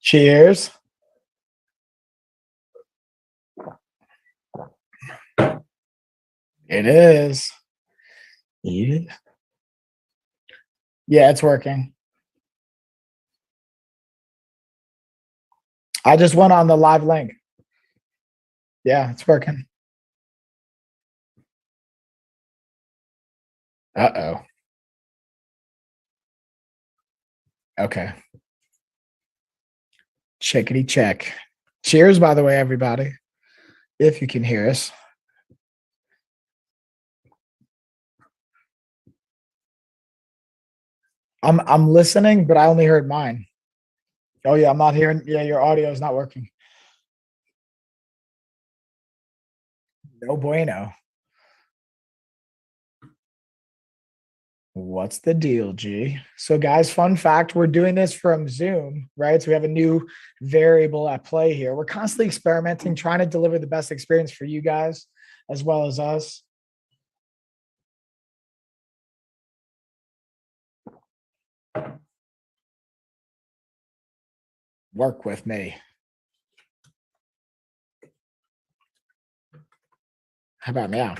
Cheers. It is. Yeah, it's working. I just went on the live link. Yeah, it's working. Uh-oh. Okay. Checkity check. Cheers, by the way, everybody. If you can hear us. I'm listening, but I only heard mine. Oh yeah, I'm not hearing. Yeah, your audio is not working. No bueno. What's the deal, G? So, guys, fun fact, we're doing this from Zoom, right? So we have a new variable at play here. We're constantly experimenting, trying to deliver the best experience for you guys as well as us. Work with me. How about now?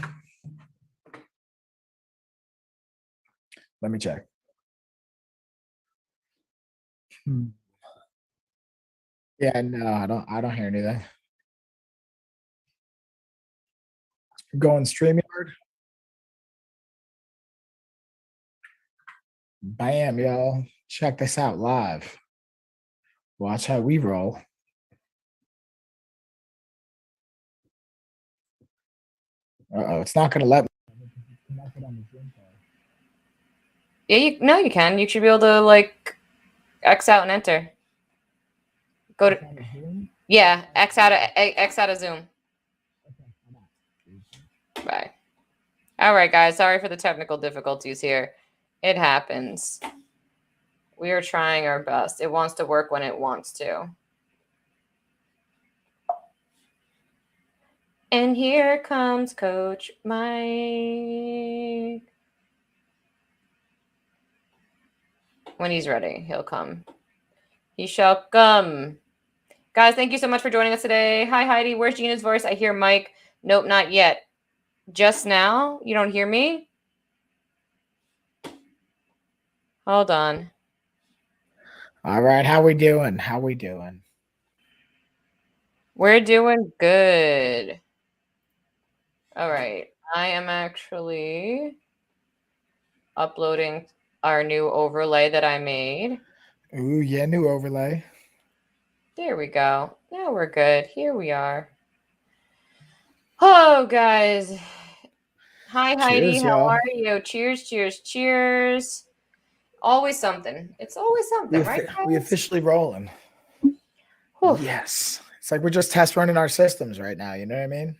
Let me check. Yeah, no, I don't hear anything. Going StreamYard. Bam, y'all. Check this out live. Watch how we roll. Uh-oh, it's not gonna let me. Yeah, you can. You should be able to like X out and enter. Go to yeah, X out of Zoom. Bye. All right, guys. Sorry for the technical difficulties here. It happens. We are trying our best. It wants to work when it wants to. And here comes Coach Mike. When he's ready, he'll come. He shall come. Guys, thank you so much for joining us today. Hi, Heidi. Where's Gina's voice? I hear Mike. Nope, not yet. Just now? You don't hear me? Hold on. All right, how we doing? How we doing? We're doing good. All right. I am actually uploading our new overlay that I made. Ooh, yeah, new overlay. There we go. Now we're good. Here we are. Oh, guys. Hi, Heidi. Cheers, How y'all. are you? Cheers, cheers, cheers. Always something. It's always something, right, guys? We officially rolling. Whew. Yes. It's like we're just test running our systems right now. You know what I mean?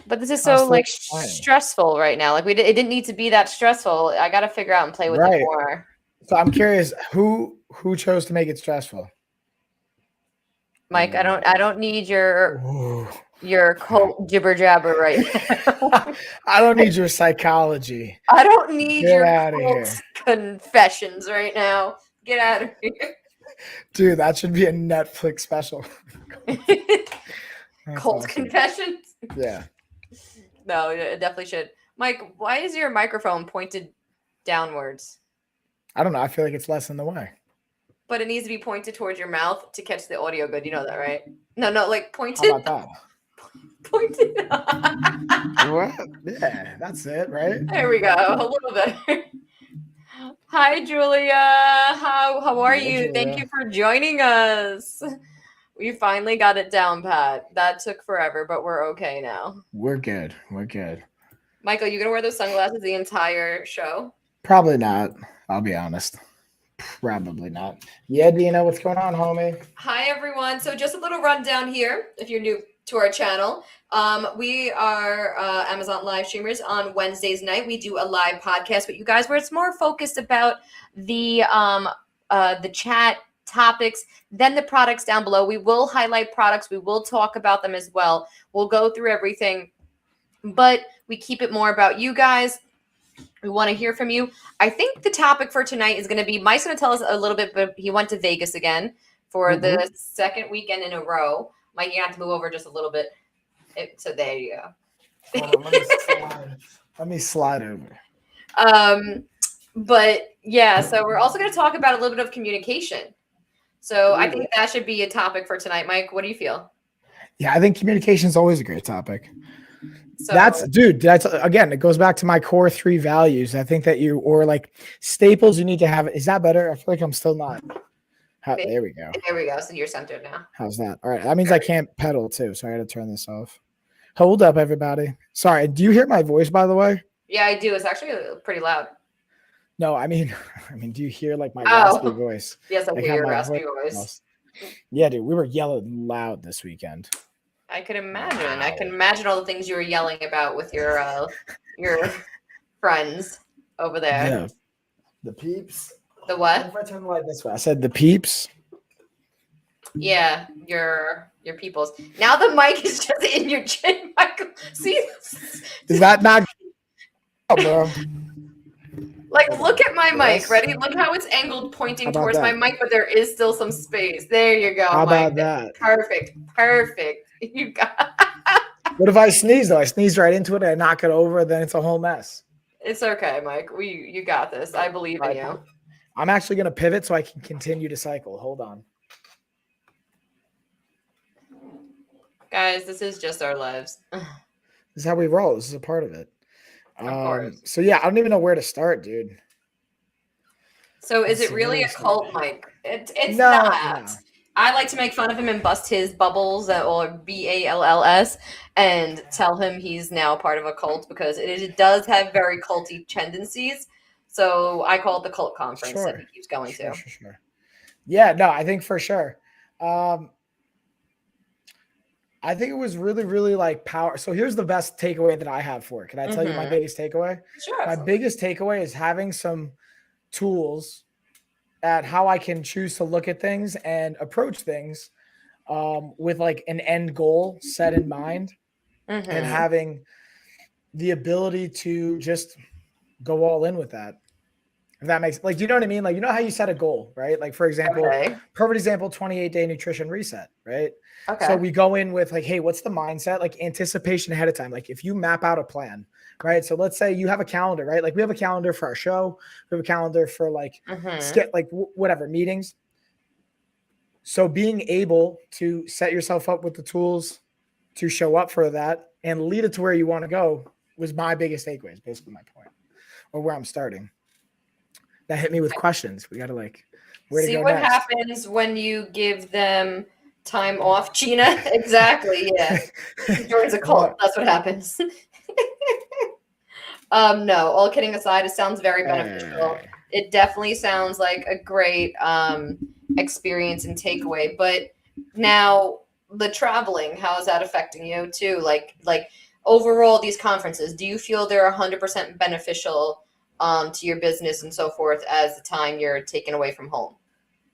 But this is so like stressful right now. Like it didn't need to be that stressful. I got to figure out and play with it more. So I'm curious, who chose to make it stressful? Mike, I don't need your cult jibber jabber right now. I don't need your psychology. I don't need your out of here. Confessions right now. Get out of here. Dude, that should be a Netflix special. Cult awesome. Confessions? Yeah. No, it definitely should. Mike, why is your microphone pointed downwards? I don't know. I feel like it's less in the way. But it needs to be pointed towards your mouth to catch the audio good. You know that, right? No, like pointed. How about that? Pointed. What? Yeah, that's it, right? There we go. A little better. Hi, Julia. How are you? Julia. Thank you for joining us. We finally got it down, Pat. That took forever, but we're okay now. We're good. We're good. Michael, you gonna wear those sunglasses the entire show? Probably not. I'll be honest. Probably not. Yeah, Dina, what's going on, homie? Hi, everyone. So just a little rundown here, if you're new to our channel. We are Amazon live streamers. On Wednesdays night, we do a live podcast with you guys where it's more focused about the chat topics, then the products down below. We will highlight products. We will talk about them as well. We'll go through everything, but we keep it more about you guys. We want to hear from you. I think the topic for tonight is going to be, Mike's going to tell us a little bit, but he went to Vegas again for the second weekend in a row. Mike, you have to move over just a little bit. So there you go. Hold on, let me slide over. But yeah, so we're also going to talk about a little bit of communication. So I think that should be a topic for tonight. Mike, what do you feel? Yeah, I think communication is always a great topic. So again, it goes back to my core 3 values. I think that or like staples you need to have. Is that better? I feel like I'm still not. There we go. There we go. So you're centered now. How's that? All right. That means I can't pedal too. So I got to turn this off. Hold up, everybody. Sorry. Do you hear my voice, by the way? Yeah, I do. It's actually pretty loud. No, I mean, do you hear like my raspy voice? Yes, I hear your raspy voice. Yeah, dude, we were yelling loud this weekend. I can imagine. Wow. I can imagine all the things you were yelling about with your friends over there. Yeah. The peeps. The what? If I turn the light this way, I said the peeps. Yeah, your peoples. Now the mic is just in your chin, Michael. See? Is that not? Oh, bro. Like, look at my mic. Ready? Look how it's angled, pointing towards my mic, but there is still some space. There you go. How about that? Perfect. You got. What if I sneeze though? I sneeze right into it, and I knock it over, then it's a whole mess. It's okay, Mike. You got this. I believe in you. I'm actually gonna pivot so I can continue to cycle. Hold on. Guys, this is just our lives. This is how we roll. This is a part of it. Of course. So yeah, I don't even know where to start, dude. So is it really a cult, Mike? It's not. No. I like to make fun of him and bust his bubbles, or BALLS, and tell him he's now part of a cult because it does have very culty tendencies. So I call it the cult conference that he keeps going to. Sure. Yeah, no, I think for sure. I think it was really, really like power. So here's the best takeaway that I have for it. Can I tell you my biggest takeaway? Sure. My biggest takeaway is having some tools at how I can choose to look at things and approach things with like an end goal set in mind and having the ability to just go all in with that. If that makes, like, do you know what I mean? Like, you know how you set a goal, right? Like, for example, perfect example, 28-day nutrition reset, right? Okay. So we go in with like, hey, what's the mindset? Like anticipation ahead of time. Like if you map out a plan, right? So let's say you have a calendar, right? Like we have a calendar for our show. We have a calendar for like, whatever meetings. So being able to set yourself up with the tools to show up for that and lead it to where you want to go was my biggest takeaway, is basically my point, or where I'm starting. That hit me with questions. We got to like, where to go next? Happens when you give them time off, Gina. Exactly. Yeah. He joins a cult. That's what happens. No, all kidding aside, it sounds very beneficial. It definitely sounds like a great experience and takeaway. But now the traveling, how is that affecting you too? Like overall, these conferences, do you feel they're 100% beneficial to your business and so forth as the time you're taken away from home?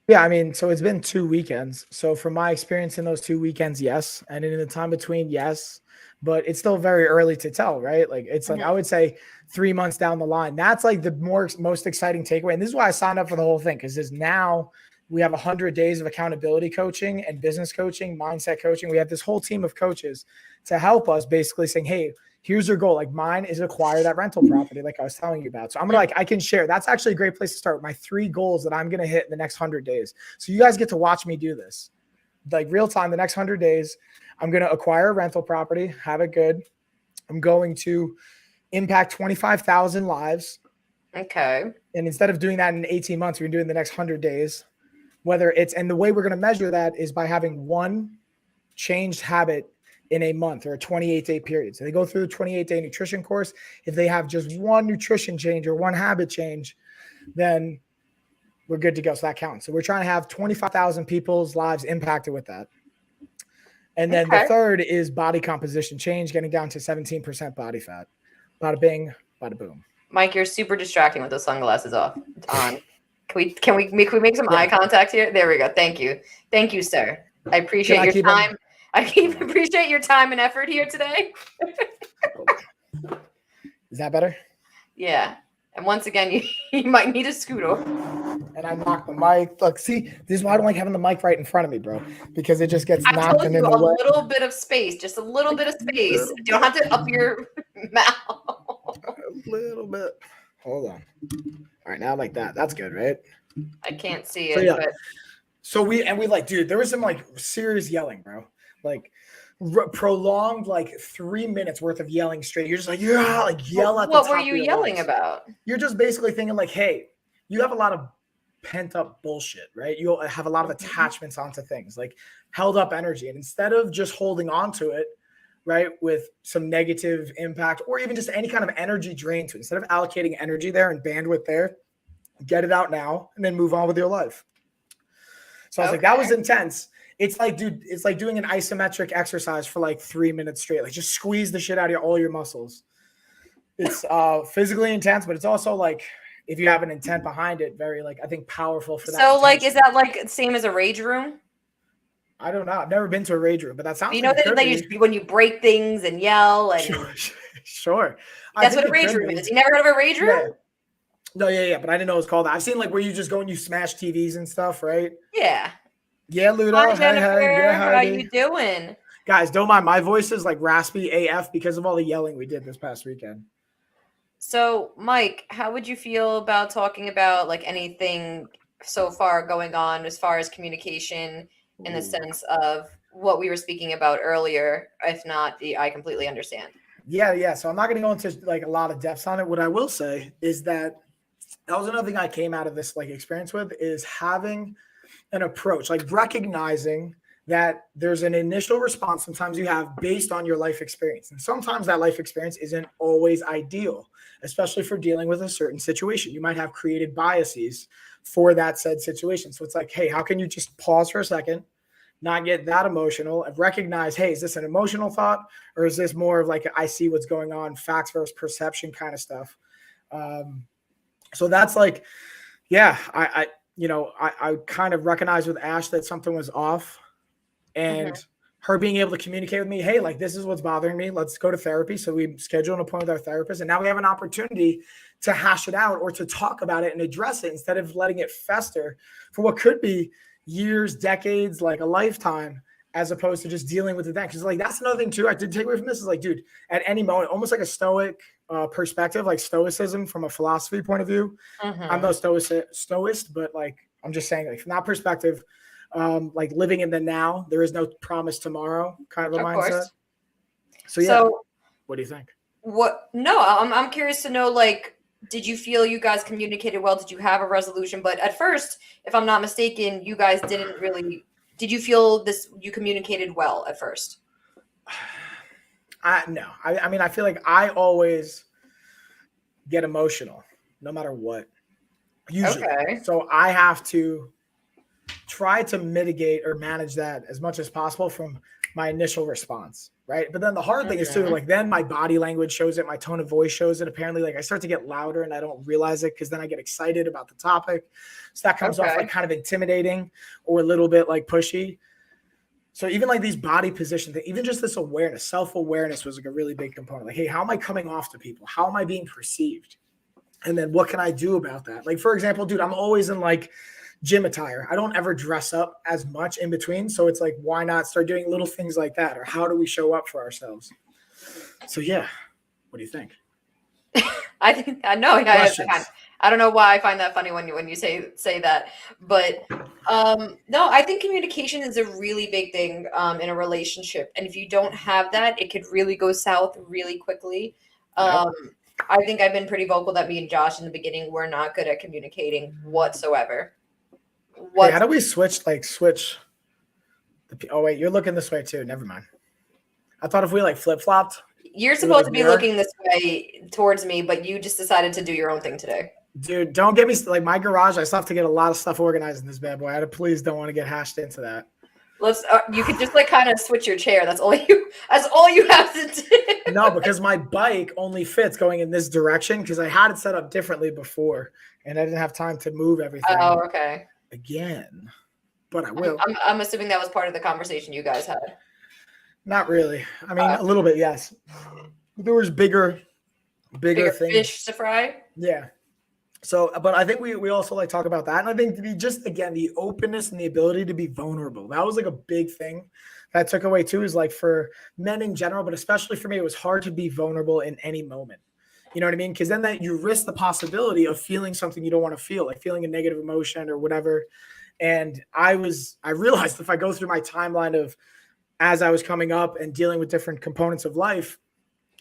Yeah, I mean, so it's been 2 weekends. So from my experience in those 2 weekends, yes. And in the time between, yes. But it's still very early to tell, right? Like it's like, I would say 3 months down the line. That's like the most exciting takeaway. And this is why I signed up for the whole thing, because now we have 100 days of accountability coaching and business coaching, mindset coaching. We have this whole team of coaches to help us basically saying, hey, here's your goal. Like mine is acquire that rental property, like I was telling you about. So I'm gonna I can share. That's actually a great place to start with my 3 goals that I'm gonna hit in the next 100 days. So you guys get to watch me do this, like real time. The next 100 days, I'm gonna acquire a rental property, have it good. I'm going to impact 25,000 lives. Okay. And instead of doing that in 18 months, we're gonna do it in the next 100 days. And the way we're gonna measure that is by having one changed habit in a month or a 28-day period. So they go through the 28-day nutrition course. If they have just one nutrition change or one habit change, then we're good to go. So that counts. So we're trying to have 25,000 people's lives impacted with that. And then the third is body composition change, getting down to 17% body fat. Bada bing, bada boom. Mike, you're super distracting with those sunglasses on. Can we make some eye contact here? There we go. Thank you, sir. I appreciate your time. I appreciate your time and effort here today. Is that better? Yeah. And once again, you might need a scooter. And I knocked the mic. Look, see, this is why I don't like having the mic right in front of me, bro, because it just gets I knocked told in you the a way. little bit of space, just a little bit of space. You don't have to up your mouth. A little bit. Hold on. All right, now like that. That's good, right? I can't see So it, yeah. but So we like, dude, there was some like serious yelling, bro. Like prolonged, like 3 minutes worth of yelling straight. You're just like, yeah, like yell at the what top were of you your yelling lungs. about? You're just basically thinking like, hey, you have a lot of pent up bullshit, right? You have a lot of attachments onto things, like held up energy. And instead of just holding on to it, right, with some negative impact or even just any kind of energy drain to it, instead of allocating energy there and bandwidth there, get it out now and then move on with your life. So I was like, that was intense. It's like, dude, it's like doing an isometric exercise for like 3 minutes straight. Like just squeeze the shit out of all your muscles. It's physically intense, but it's also like, if you have an intent behind it, very like, I think powerful for that. So intention. like, is that like same as a rage room? I don't know. I've never been to a rage room, but that sounds You know that when you break things and yell and sure. That's what a rage room is. You never heard of a rage room? Yeah. No, yeah, but I didn't know it was called that. I've seen like where you just go and you smash TVs and stuff, right? Yeah. Yeah, Ludo. Hi, Jennifer. Yeah, how you doing? Guys, don't mind my voice is like raspy AF because of all the yelling we did this past weekend. So, Mike, how would you feel about talking about like anything so far going on as far as communication in the sense of what we were speaking about earlier? If not, I completely understand. Yeah. So I'm not going to go into like a lot of depths on it. What I will say is that was another thing I came out of this like experience with is having an approach, like recognizing that there's an initial response sometimes you have based on your life experience. And sometimes that life experience isn't always ideal, especially for dealing with a certain situation. You might have created biases for that said situation. So it's like, hey, how can you just pause for a second, not get that emotional, and recognize, hey, is this an emotional thought or is this more of like, I see what's going on, facts versus perception kind of stuff. So that's like, yeah, I kind of recognized with Ash that something was off and her being able to communicate with me, hey, like this is what's bothering me. Let's go to therapy. So we schedule an appointment with our therapist and now we have an opportunity to hash it out or to talk about it and address it instead of letting it fester for what could be years, decades, like a lifetime, as opposed to just dealing with it then. Because like that's another thing too I did take away from this is like, dude, at any moment, almost like a stoic perspective, like stoicism from a philosophy point of view. I'm no stoicist, but like I'm just saying, like from that perspective, like living in the now, there is no promise tomorrow kind of a mindset. Course. So yeah, what do you think? I'm curious to know, like, did you feel you guys communicated well? Did you have a resolution? But at first, if I'm not mistaken, you guys didn't really. Did you feel you communicated well at first? No. I mean, I feel like I always get emotional no matter what. Usually. Okay. So I have to try to mitigate or manage that as much as possible from my initial response, right? But then the hard thing is too, like then my body language shows it, my tone of voice shows it. Apparently, like I start to get louder and I don't realize it because then I get excited about the topic. So that comes off like kind of intimidating or a little bit like pushy. So even like these body positions, even just this awareness, self-awareness was like a really big component. Like, hey, how am I coming off to people? How am I being perceived? And then what can I do about that? Like, for example, dude, I'm always in like gym attire. I don't ever dress up as much in between. So it's like, why not start doing little things like that? Or how do we show up for ourselves? So yeah, what do you think? I think I know. I don't know why I find that funny when you say that, but no, I think communication is a really big thing in a relationship, and if you don't have that, it could really go south really quickly. I think I've been pretty vocal that me and Josh in the beginning were not good at communicating whatsoever. Hey, how do we switch? Oh wait, you're looking this way too. Never mind. I thought if we like flip flopped. You're supposed to be looking this way towards me, but you just decided to do your own thing today. Dude, don't get me like my garage. I still have to get a lot of stuff organized in this bad boy. I please don't want to get hashed into that. You could just like kind of switch your chair. That's all you have to do. No, because my bike only fits going in this direction because I had it set up differently before and I didn't have time to move everything. Oh, okay. Again, but I will. I'm assuming that was part of the conversation you guys had. Not really. I mean, a little bit, yes. There was bigger things. Fish to fry? Yeah. So, but I think we also like talk about that. And I think to be just, again, the openness and the ability to be vulnerable. That was like a big thing that I took away too, is like for men in general, but especially for me, it was hard to be vulnerable in any moment. You know what I mean? Because then that you risk the possibility of feeling something you don't want to feel, like feeling a negative emotion or whatever. And I realized if I go through my timeline of as I was coming up and dealing with different components of life,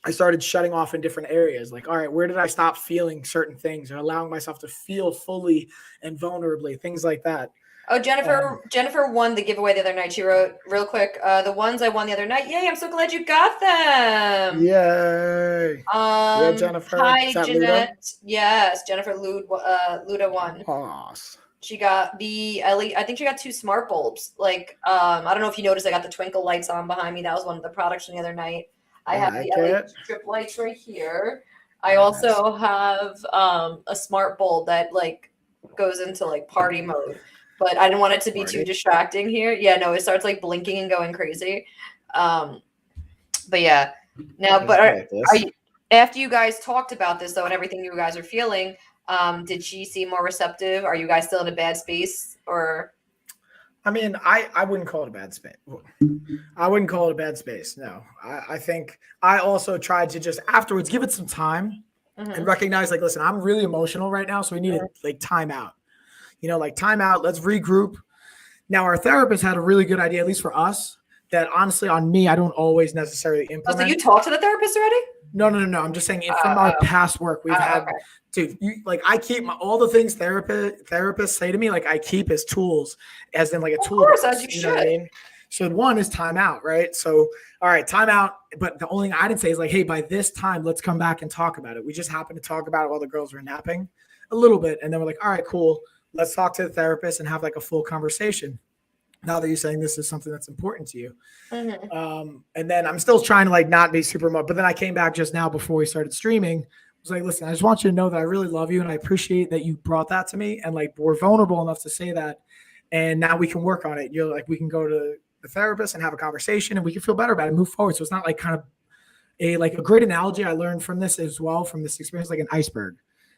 I started shutting off in different areas. Like, all right, where did I stop feeling certain things or allowing myself to feel fully and vulnerably, things like that. Oh, Jennifer won the giveaway the other night. She wrote real quick, the ones I won the other night. Yay, I'm so glad you got them. Yay. Yeah, Jennifer. Is Hi, that Luda? Jeanette. Yes, Jennifer Luda won. Awesome. She got the LED, I think she got 2 smart bulbs. Like, I don't know if you noticed, I got the twinkle lights on behind me. That was one of the products from the other night. I have the LED strip lights right here. I also have a smart bulb that like goes into like party mode, but I didn't want it to be too distracting here. Yeah, no, it starts like blinking and going crazy. But yeah, now, but are you, after you guys talked about this though and everything you guys are feeling, did she seem more receptive? Are you guys still in a bad space or? I mean, I wouldn't call it a bad space. I wouldn't call it a bad space. No, I think I also tried to just afterwards give it some time and recognize, like, listen, I'm really emotional right now. So we need to like time out, like time out. Let's regroup. Now, our therapist had a really good idea, at least for us, that honestly on me, I don't always necessarily implement. Oh, so you talked to the therapist already? No. I'm just saying from our past work, we've had, dude, I keep all the things therapists say to me, like I keep as tools, as in like a tool. Of course, as you should. Know what I mean? So one is time out, right? So, all right, time out. But the only thing I didn't say is like, hey, by this time, let's come back and talk about it. We just happened to talk about it while the girls were napping a little bit. And then we're like, all right, cool. Let's talk to the therapist and have like a full conversation. Now that you're saying this is something that's important to you. And then I'm still trying to like not be super much, but then I came back just now before we started streaming. I was like, listen, I just want you to know that I really love you and I appreciate that you brought that to me. And like, we're vulnerable enough to say that. And now we can work on it. You're like, we can go to the therapist and have a conversation and we can feel better about it and move forward. So it's not like kind of a great analogy I learned from this as well, from this experience, like an iceberg.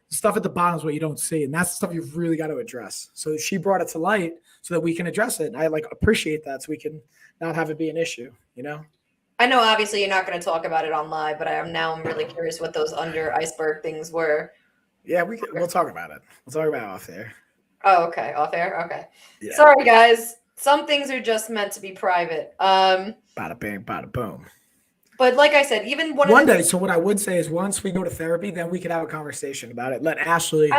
The stuff at the bottom is what you don't see. And that's the stuff you've really got to address. So she brought it to light so that we can address it. And I like appreciate that. So we can not have it be an issue, I know obviously you're not going to talk about it on live, but I'm really curious what those under iceberg things were. Yeah, we'll talk about it. We'll talk about it off air. Oh, okay. Off air. Okay. Yeah. Sorry guys. Some things are just meant to be private. Bada bang, bada boom. But like I said, even one day. So what I would say is once we go to therapy, then we could have a conversation about it. Let Ashley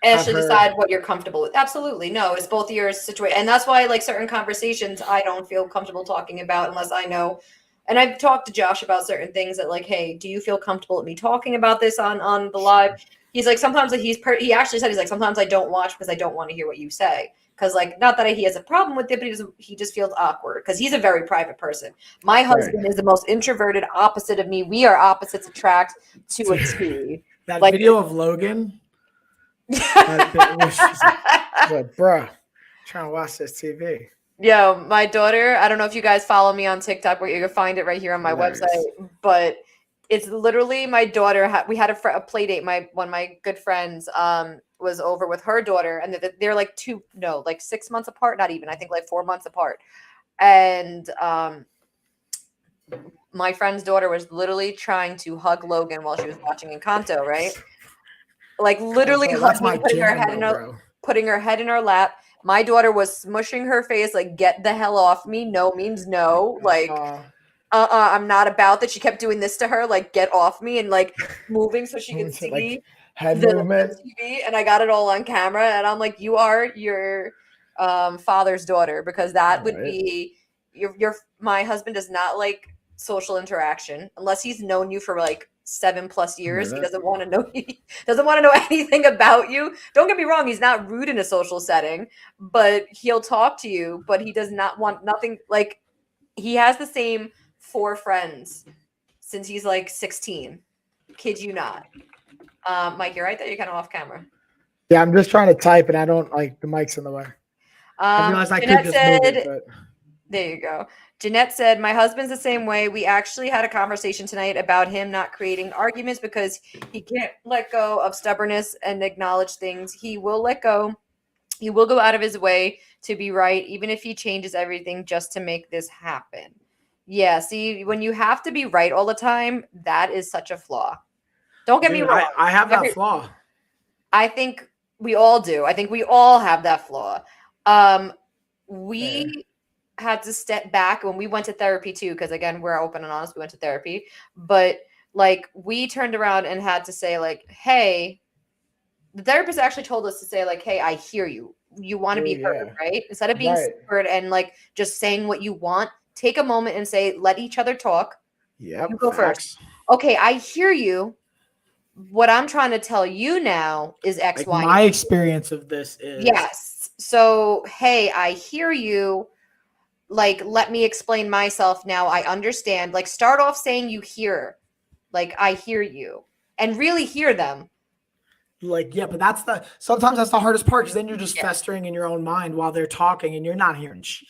decide what you're comfortable with. Absolutely. No, it's both your situation. And that's why like certain conversations I don't feel comfortable talking about unless I know. And I've talked to Josh about certain things that like, hey, do you feel comfortable with me talking about this on the live? He's like, sometimes like he actually said, he's like, sometimes I don't watch because I don't want to hear what you say. Because like, not that he has a problem with it, but he just feels awkward because he's a very private person. My husband is the most introverted opposite of me. We are opposites attract to a T. That like, video of Logan. Like, bruh, trying to watch this TV. Yo, my daughter, I don't know if you guys follow me on TikTok, where you can find it right here on my website, but it's literally my daughter. We had a play date. One of my good friends was over with her daughter, and they're like 6 months apart, not even, I think like 4 months apart. And my friend's daughter was literally trying to hug Logan while she was watching Encanto, right? Like literally hugging, putting her head in her lap. My daughter was smushing her face, like, get the hell off me. No means no. Like, I'm not about that. She kept doing this to her, like, get off me, and like moving so she can see like head movement. TV. And I got it all on camera. And I'm like, you are your father's daughter, because that would be my husband does not like social interaction unless he's known you for like 7+ years. He doesn't want to know. He doesn't want to know anything about you. Don't get me wrong. He's not rude in a social setting, but he'll talk to you, but he does not want nothing. Like, he has the same 4 friends since he's like 16. Kid you not. Mike, you're right there. You're kind of off camera. Yeah, I'm just trying to type and I don't like the mic's in the way. I realized I could just move it, but There you go. Jeanette said, my husband's the same way. We actually had a conversation tonight about him not creating arguments because he can't let go of stubbornness and acknowledge things. He will let go. He will go out of his way to be right, even if he changes everything just to make this happen. Yeah, see, when you have to be right all the time, that is such a flaw. Don't get me wrong. I have that flaw. I think we all do. I think we all have that flaw. We had to step back when we went to therapy too, because again, we're open and honest. We went to therapy, but like we turned around and had to say, like, hey, the therapist actually told us to say, like, hey, I hear you. You want to be heard, right? Instead of being heard and like just saying what you want, take a moment and say, let each other talk. Yeah. You go first. Okay, I hear you. What I'm trying to tell you now is X, Y. My experience of this is yes. So, hey, I hear you. Like, let me explain myself now. I understand. Like, start off saying you hear. Like, I hear you. And really hear them. Like, yeah, but sometimes that's the hardest part because then you're just festering in your own mind while they're talking and you're not hearing shit.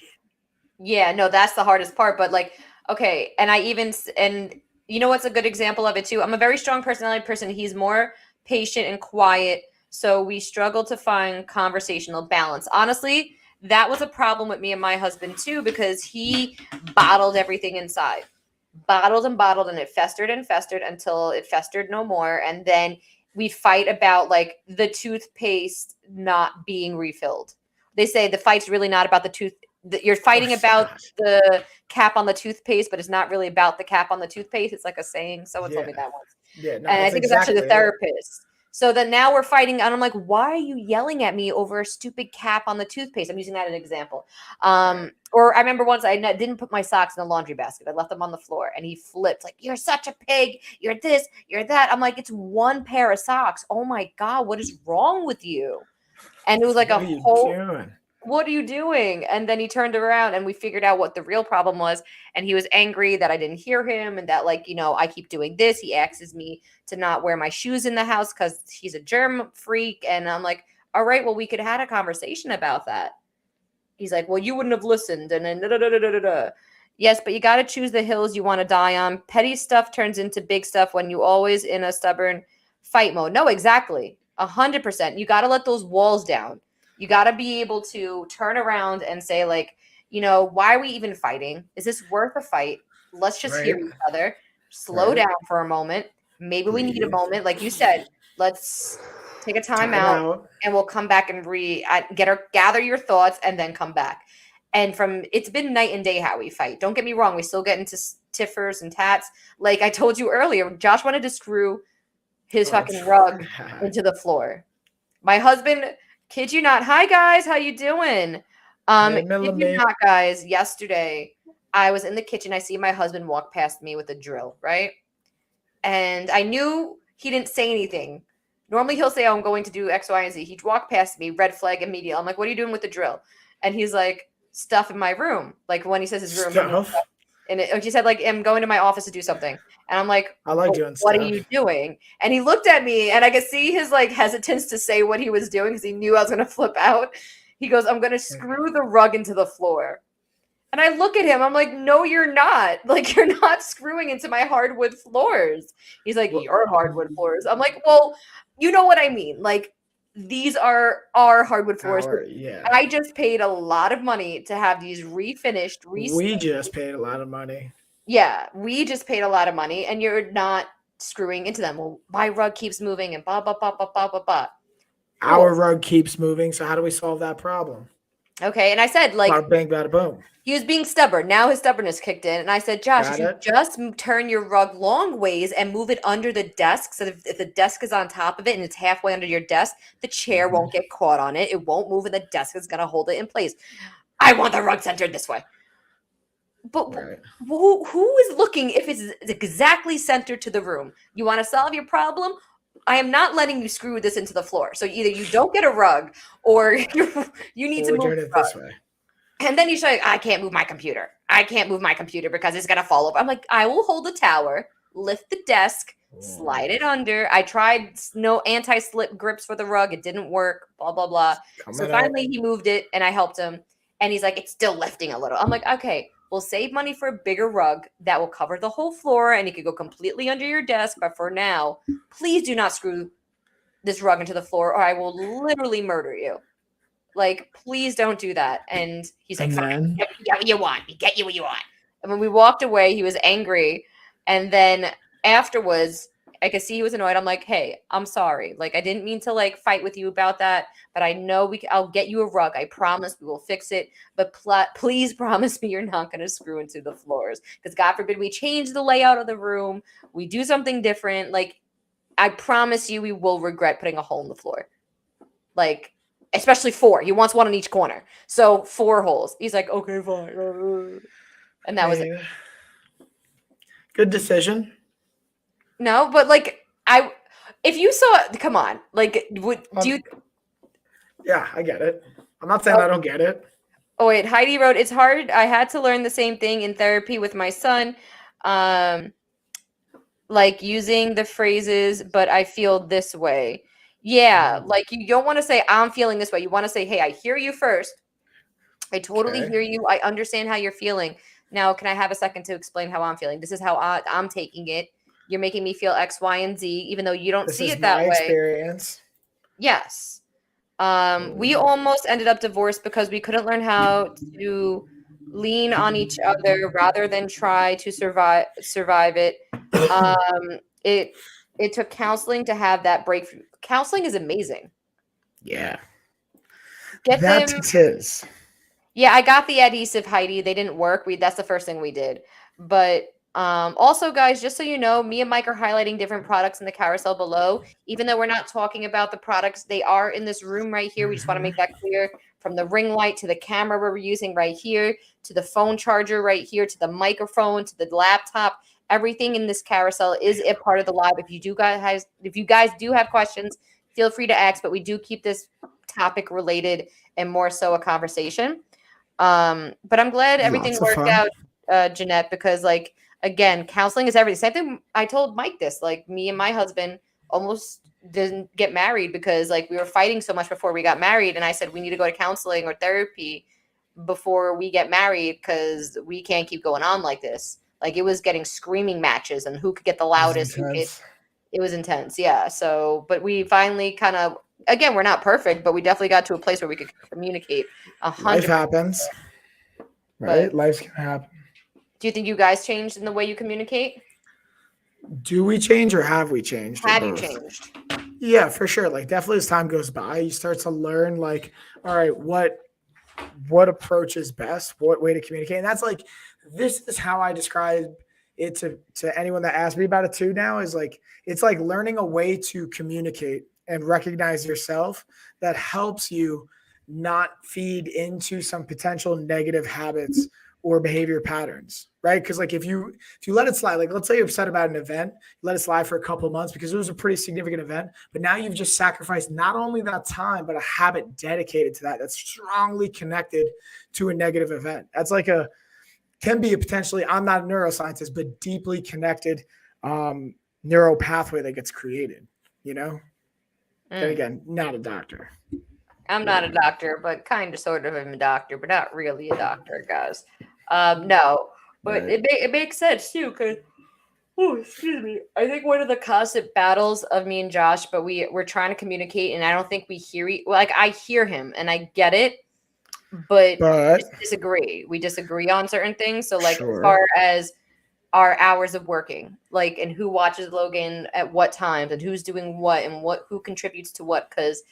Yeah, no, that's the hardest part. But like, okay. And you know what's a good example of it too? I'm a very strong personality person. He's more patient and quiet. So we struggle to find conversational balance. Honestly, that was a problem with me and my husband too, because he bottled everything inside. Bottled, and it festered and festered until it festered no more. And then we fight about like the toothpaste not being refilled. They say the fight's really not about the tooth. You're fighting about the cap on the toothpaste, but it's not really about the cap on the toothpaste. It's like a saying. Someone told me that once. Yeah, no, and I think it's actually the therapist. So then now we're fighting, and I'm like, why are you yelling at me over a stupid cap on the toothpaste? I'm using that as an example. Or I remember once I didn't put my socks in the laundry basket. I left them on the floor, and he flipped like, you're such a pig. You're this, you're that. I'm like, it's one pair of socks. Oh my God, what is wrong with you? And it was like what are you doing? And then he turned around and we figured out what the real problem was. And he was angry that I didn't hear him and that, like, you know, I keep doing this. He asks me to not wear my shoes in the house because he's a germ freak. And I'm like, all right, well, we could have had a conversation about that. He's like, well, you wouldn't have listened. And then yes, but you got to choose the hills you want to die on. Petty stuff turns into big stuff when you always in a stubborn fight mode. No, exactly. 100%. You got to let those walls down. You got to be able to turn around and say, like, you know, why are we even fighting? Is this worth a fight? Let's just hear each other. Slow down for a moment. Maybe we need a moment. Like you said, let's take a time out and we'll come back and gather your thoughts and then come back. And it's been night and day how we fight. Don't get me wrong. We still get into tiffers and tats. Like I told you earlier, Josh wanted to screw his fucking rug into the floor. My husband, kid you not. Hi guys, how you doing? Kid you not, guys. Yesterday, I was in the kitchen. I see my husband walk past me with a drill, right? And I knew he didn't say anything. Normally he'll say, oh, I'm going to do X, Y, and Z. He walked past me, red flag immediately. I'm like, what are you doing with the drill? And he's like, stuff in my room. Like when he says his room. Stuff? And he said, like, I'm going to my office to do something. And I'm like, I like doing stuff. What are you doing? And he looked at me and I could see his like hesitance to say what he was doing because he knew I was going to flip out. He goes, I'm going to screw the rug into the floor. And I look at him. I'm like, no, you're not. Like, you're not screwing into my hardwood floors. He's like, your hardwood floors. I'm like, well, you know what I mean. Like, these are our hardwood floors. Yeah. I just paid a lot of money to have these refinished. We just paid a lot of money. Yeah, we just paid a lot of money, and you're not screwing into them. Well, my rug keeps moving, and blah, blah, blah, blah, blah, blah, blah. Our rug keeps moving, so how do we solve that problem? Okay, and I said, like, bada bang, bada boom. He was being stubborn. Now his stubbornness kicked in. And I said, Josh, if you just turn your rug long ways and move it under the desk, so if the desk is on top of it and it's halfway under your desk, the chair won't get caught on it. It won't move and the desk is going to hold it in place. I want the rug centered this way. But who is looking if it's exactly centered to the room? You want to solve your problem? I am not letting you screw this into the floor. So either you don't get a rug or you need to move it this way. And then you say, I can't move my computer. I can't move my computer because it's going to fall over. I'm like, I will hold the tower, lift the desk, slide it under. I tried no anti-slip grips for the rug. It didn't work, blah, blah, blah. So finally he moved it and I helped him. And he's like, it's still lifting a little. I'm like, okay, we'll save money for a bigger rug that will cover the whole floor and it could go completely under your desk. But for now, please do not screw this rug into the floor or I will literally murder you. Like, please don't do that. And he's like, And fine, then we get what you want. We get you what you want. And when we walked away, he was angry. And then afterwards, I could see he was annoyed. I'm like, hey, I'm sorry. Like, I didn't mean to like fight with you about that, but I know I'll get you a rug. I promise we will fix it. But please promise me you're not going to screw into the floors. Because God forbid we change the layout of the room. We do something different. Like, I promise you we will regret putting a hole in the floor. Like, especially 4. He wants one in each corner. So 4 holes. He's like, okay, fine. And that was it. Good decision. No, but like if you saw, come on, like do you? Yeah, I get it. I'm not saying I don't get it. Oh wait, Heidi wrote, it's hard. I had to learn the same thing in therapy with my son. Like using the phrases, but I feel this way. Yeah, like you don't want to say I'm feeling this way. You want to say, hey, I hear you first. I totally hear you. I understand how you're feeling. Now, can I have a second to explain how I'm feeling? This is how I'm taking it. You're making me feel X, Y, and Z, even though you don't see it that way. This is my experience. Yes. We almost ended up divorced because we couldn't learn how to lean on each other rather than try to survive it. It took counseling to have that breakthrough. Counseling is amazing. Yeah. Get that them. It is. Yeah, I got the adhesive, Heidi. They didn't work. That's the first thing we did. But also, guys, just so you know, me and Mike are highlighting different products in the carousel below. Even though we're not talking about the products, they are in this room right here. We just want to make that clear. From the ring light to the camera we're using right here, to the phone charger right here, to the microphone, to the laptop, everything in this carousel is a part of the live. If you guys do have questions, feel free to ask. But we do keep this topic related and more so a conversation. But I'm glad everything worked out, Jeanette, because like, again, counseling is everything. Same thing. I told Mike this, like me and my husband almost didn't get married because like we were fighting so much before we got married. And I said, we need to go to counseling or therapy before we get married because we can't keep going on like this. Like it was getting screaming matches and who could get the loudest. It was intense. Yeah. So, but we finally kind of, again, we're not perfect, but we definitely got to a place where we could communicate. 100%. Life happens, right? Life's gonna happen. Do you think you guys changed in the way you communicate? Do we change or have we changed? Have you changed? Yeah, for sure. Like definitely as time goes by, you start to learn like, all right, what approach is best, what way to communicate. And that's like, this is how I describe it to anyone that asks me about it too now is like, it's like learning a way to communicate and recognize yourself that helps you not feed into some potential negative habits or behavior patterns, right? Because like if you let it slide, like let's say you're upset about an event, you let it slide for a couple of months because it was a pretty significant event, but now you've just sacrificed not only that time, but a habit dedicated to that that's strongly connected to a negative event. That's like can be a potentially, I'm not a neuroscientist, but deeply connected neural pathway that gets created, you know? Then again, not a doctor. I'm not a doctor, but kind of sort of am a doctor, but not really a doctor, guys. No, but right. It makes sense too, because excuse me. I think one of the constant battles of me and Josh, but we're trying to communicate, and I don't think we hear like I hear him and I get it, but we disagree. We disagree on certain things. So like as far as our hours of working, like, and who watches Logan at what times and who's doing what and who contributes to what, because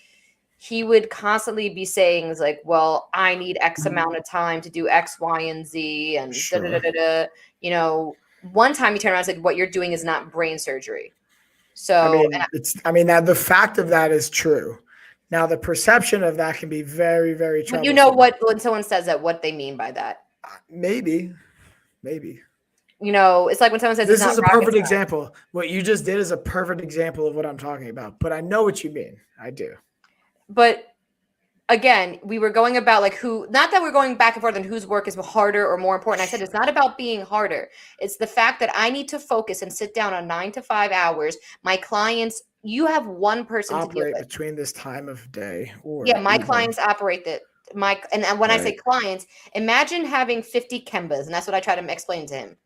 he would constantly be saying like, well, I need X amount of time to do X, Y, and Z. And you know, one time he turned around and said, what you're doing is not brain surgery. So that the fact of that is true. Now the perception of that can be very, very troublesome. You know what, when someone says that, what they mean by that? Maybe. You know, it's like when someone says this is a perfect example. What you just did is a perfect example of what I'm talking about. But I know what you mean. I do. But again, we were going about like not that we're going back and forth on whose work is harder or more important. I said it's not about being harder. It's the fact that I need to focus and sit down on 9 to 5 hours. My clients, you have one person operate to deal with between this time of day. My clients operate and when I say clients, imagine having 50 Kembas, and that's what I try to explain to him.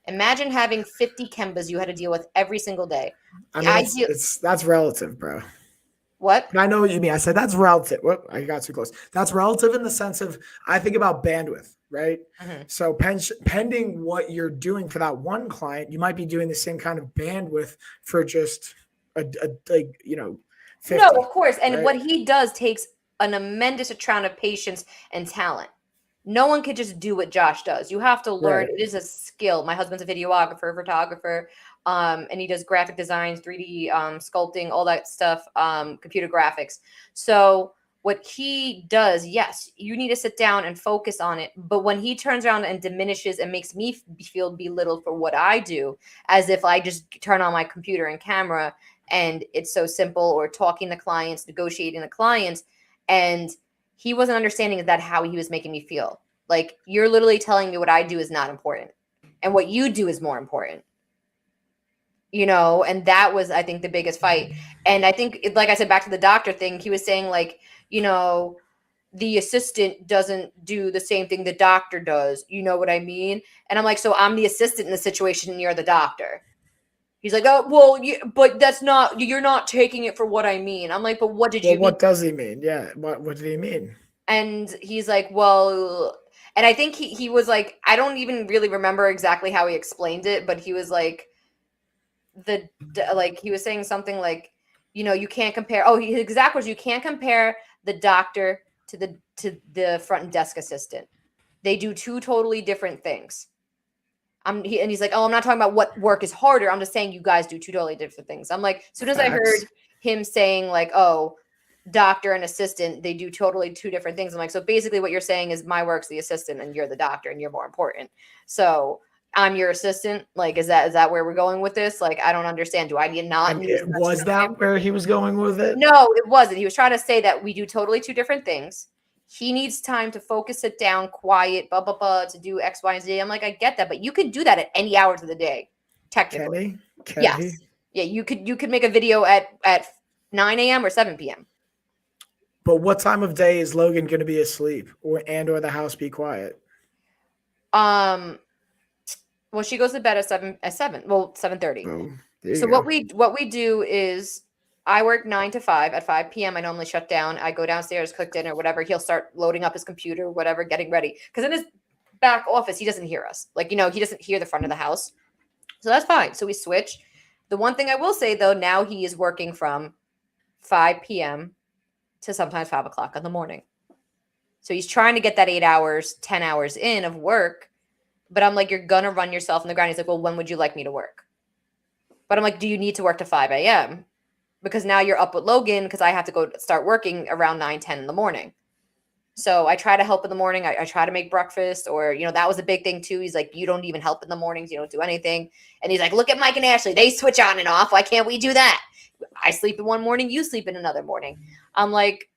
Imagine having 50 Kembas you had to deal with every single day. I mean, that's relative, bro. What? I know what you mean. I said that's relative. Whoop, I got too close. That's relative in the sense of I think about bandwidth, right? Mm-hmm. So pending what you're doing for that one client, you might be doing the same kind of bandwidth for just a like 50, no, of course. And right? what he does takes an immense amount of patience and talent. No one could just do what Josh does. You have to learn. Right. It is a skill. My husband's a videographer, photographer, and he does graphic designs, 3D sculpting, all that stuff, computer graphics. So what he does, yes, you need to sit down and focus on it. But when he turns around and diminishes and makes me feel belittled for what I do, as if I just turn on my computer and camera and it's so simple, or talking to clients, negotiating the clients, and he wasn't understanding that how he was making me feel. Like, you're literally telling me what I do is not important and what you do is more important. And that was, I think, the biggest fight. And I think, like I said, back to the doctor thing, he was saying, like, the assistant doesn't do the same thing the doctor does. You know what I mean? And I'm like, so I'm the assistant in the situation and you're the doctor. He's like, oh, well, but you're not taking it for what I mean. I'm like, but what did you mean? What does he mean? Yeah. What did he mean? And he's like, well, and I think he was like, I don't even really remember exactly how he explained it, but he was like, he was saying something like, you can't compare. Oh, his exact words, you can't compare the doctor to the front desk assistant. They do two totally different things. And he's like, oh, I'm not talking about what work is harder. I'm just saying you guys do two totally different things. I'm like, as soon as I heard him saying, like, oh, doctor and assistant, they do totally two different things. I'm like, so basically what you're saying is my work's the assistant and you're the doctor and you're more important. So I'm your assistant. Like, is that where we're going with this? Like, I don't understand. Do I need not? Was that where he was going with it? No, it wasn't. He was trying to say that we do totally two different things. He needs time to focus, sit down, quiet, blah, blah, blah, to do X, Y, and Z. I'm like, I get that, but you could do that at any hours of the day, technically. Can yes. he? Yeah, you could make a video at 9 a.m. or 7 p.m. But what time of day is Logan going to be asleep or the house be quiet? Well, she goes to bed at 7. Well, 7:30. So what we do is I work 9 to 5. At 5 p.m. I normally shut down. I go downstairs, cook dinner, whatever. He'll start loading up his computer, whatever, getting ready. Because in his back office, he doesn't hear us. Like, he doesn't hear the front of the house. So that's fine. So we switch. The one thing I will say, though, now he is working from 5 p.m. to sometimes 5 o'clock in the morning. So he's trying to get that 8 hours, 10 hours in of work. But I'm like, you're going to run yourself in the ground. He's like, well, when would you like me to work? But I'm like, do you need to work to 5 a.m.? Because now you're up with Logan because I have to go start working around 9, 10 in the morning. So I try to help in the morning. I try to make breakfast, or, that was a big thing too. He's like, you don't even help in the mornings. You don't do anything. And he's like, look at Mike and Ashley. They switch on and off. Why can't we do that? I sleep in one morning. You sleep in another morning. I'm like,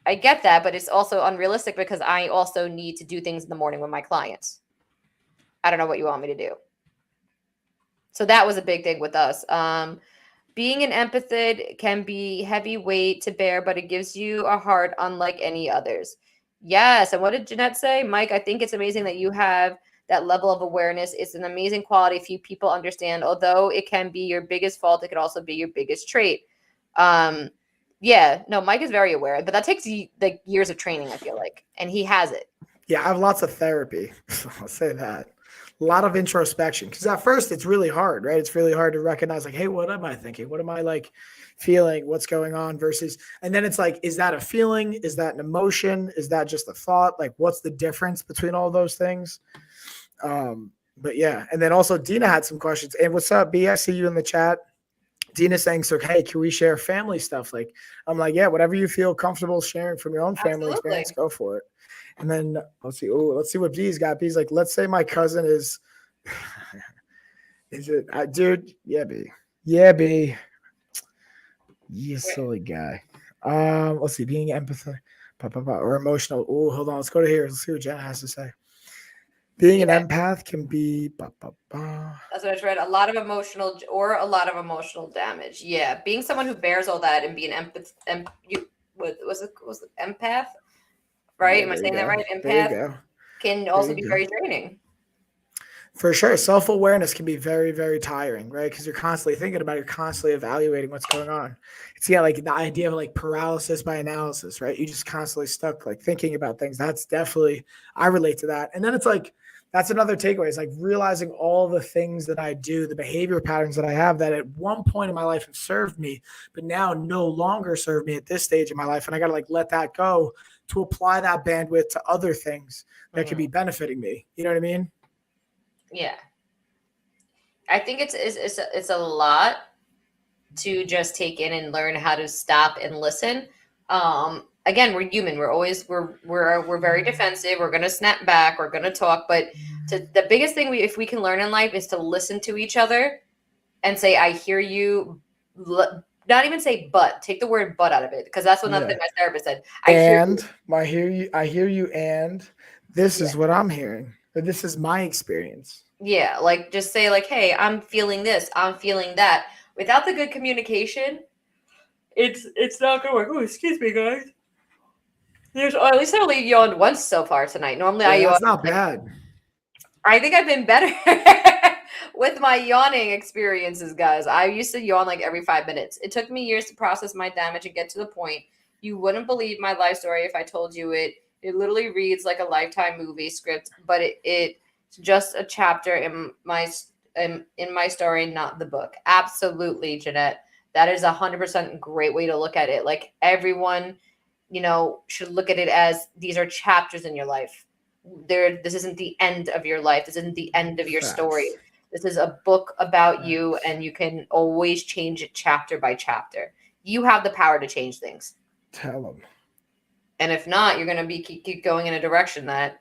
I get that, but it's also unrealistic because I also need to do things in the morning with my clients. I don't know what you want me to do. So that was a big thing with us. Being an empath can be heavy weight to bear, but it gives you a heart unlike any others. Yes. And what did Jeanette say? Mike, I think it's amazing that you have that level of awareness. It's an amazing quality few people understand. Although it can be your biggest fault, it could also be your biggest trait. Yeah, no, Mike is very aware, but that takes like years of training, I feel like, and he has it. Yeah, I have lots of therapy. I'll say that. A lot of introspection, because at first it's really hard, right? It's really hard to recognize, like, hey, what am I thinking? What am I like feeling? What's going on? Versus, and then it's like, is that a feeling? Is that an emotion? Is that just a thought? Like, what's the difference between all those things? But yeah, and then also Dina had some questions. And what's up, B? I see you in the chat. Dina's saying, so, hey, can we share family stuff? Like, I'm like, yeah, whatever you feel comfortable sharing from your own family experience, go for it. And then let's see what B's got. B's like, let's say my cousin is it, dude? Yeah, B. Yeah, B. You silly guy. Let's see, being empathetic or emotional. Oh, hold on. Let's go to here. Let's see what Jenna has to say. Being an empath can be. That's what I just read. A lot of emotional damage. Yeah, being someone who bears all that and being was it empath? right? Yeah, Am I there you saying that go. right? There you Empath go. can There also you be go. very draining. For sure. Self-awareness can be very, very tiring, right? Because you're constantly thinking about it, you're constantly evaluating what's going on. It's like the idea of like paralysis by analysis, right? You just constantly stuck like thinking about things. That's definitely, I relate to that. And then it's like, that's another takeaway. It's like realizing all the things that I do, the behavior patterns that I have that at one point in my life have served me, but now no longer serve me at this stage in my life. And I got to like let that go to apply that bandwidth to other things that could be benefiting me. You know what I mean? Yeah. I think it's a lot to just take in and learn how to stop and listen. Again, we're human. We're very defensive. We're gonna snap back. We're gonna talk. But the biggest thing if we can learn in life is to listen to each other and say, "I hear you." Not even say "but." Take the word "but" out of it, because that's what another thing my therapist said. I hear you. I hear you, and this Yeah. is what I'm hearing. But this is my experience. Yeah, like just say like, "Hey, I'm feeling this. I'm feeling that." Without the good communication, it's not gonna work. Oh, excuse me, guys. At least I only yawned once so far tonight. Normally I Yeah, yawn. that's not bad. I think I've been better with my yawning experiences, guys. I used to yawn like every 5 minutes. It took me years to process my damage and get to the point. You wouldn't believe my life story if I told you it. It literally reads like a Lifetime movie script, but it's just a chapter in my story, not the book. Absolutely, Jeanette. That is 100% great way to look at it. Like everyone, should look at it as these are chapters in your life. This isn't the end of your life. This isn't the end of your story. Facts. This is a book about you, Facts. and you can always change it chapter by chapter. You have the power to change things. Tell them. And if not, you're going to be keep going in a direction that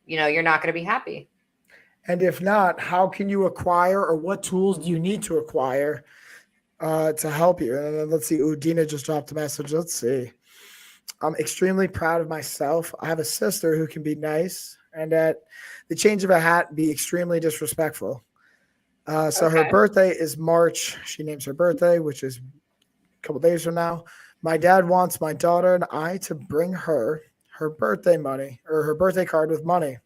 you're not going to be happy. And if not, how can you acquire, or what tools do you need to acquire to help you? And then let's see. Gina just dropped a message. Let's see. I'm extremely proud of myself. I have a sister who can be nice, and at the change of a hat, be extremely disrespectful. So her Okay. birthday is March. She names her birthday, which is a couple days from now. My dad wants my daughter and I to bring her birthday money, or her birthday card with money.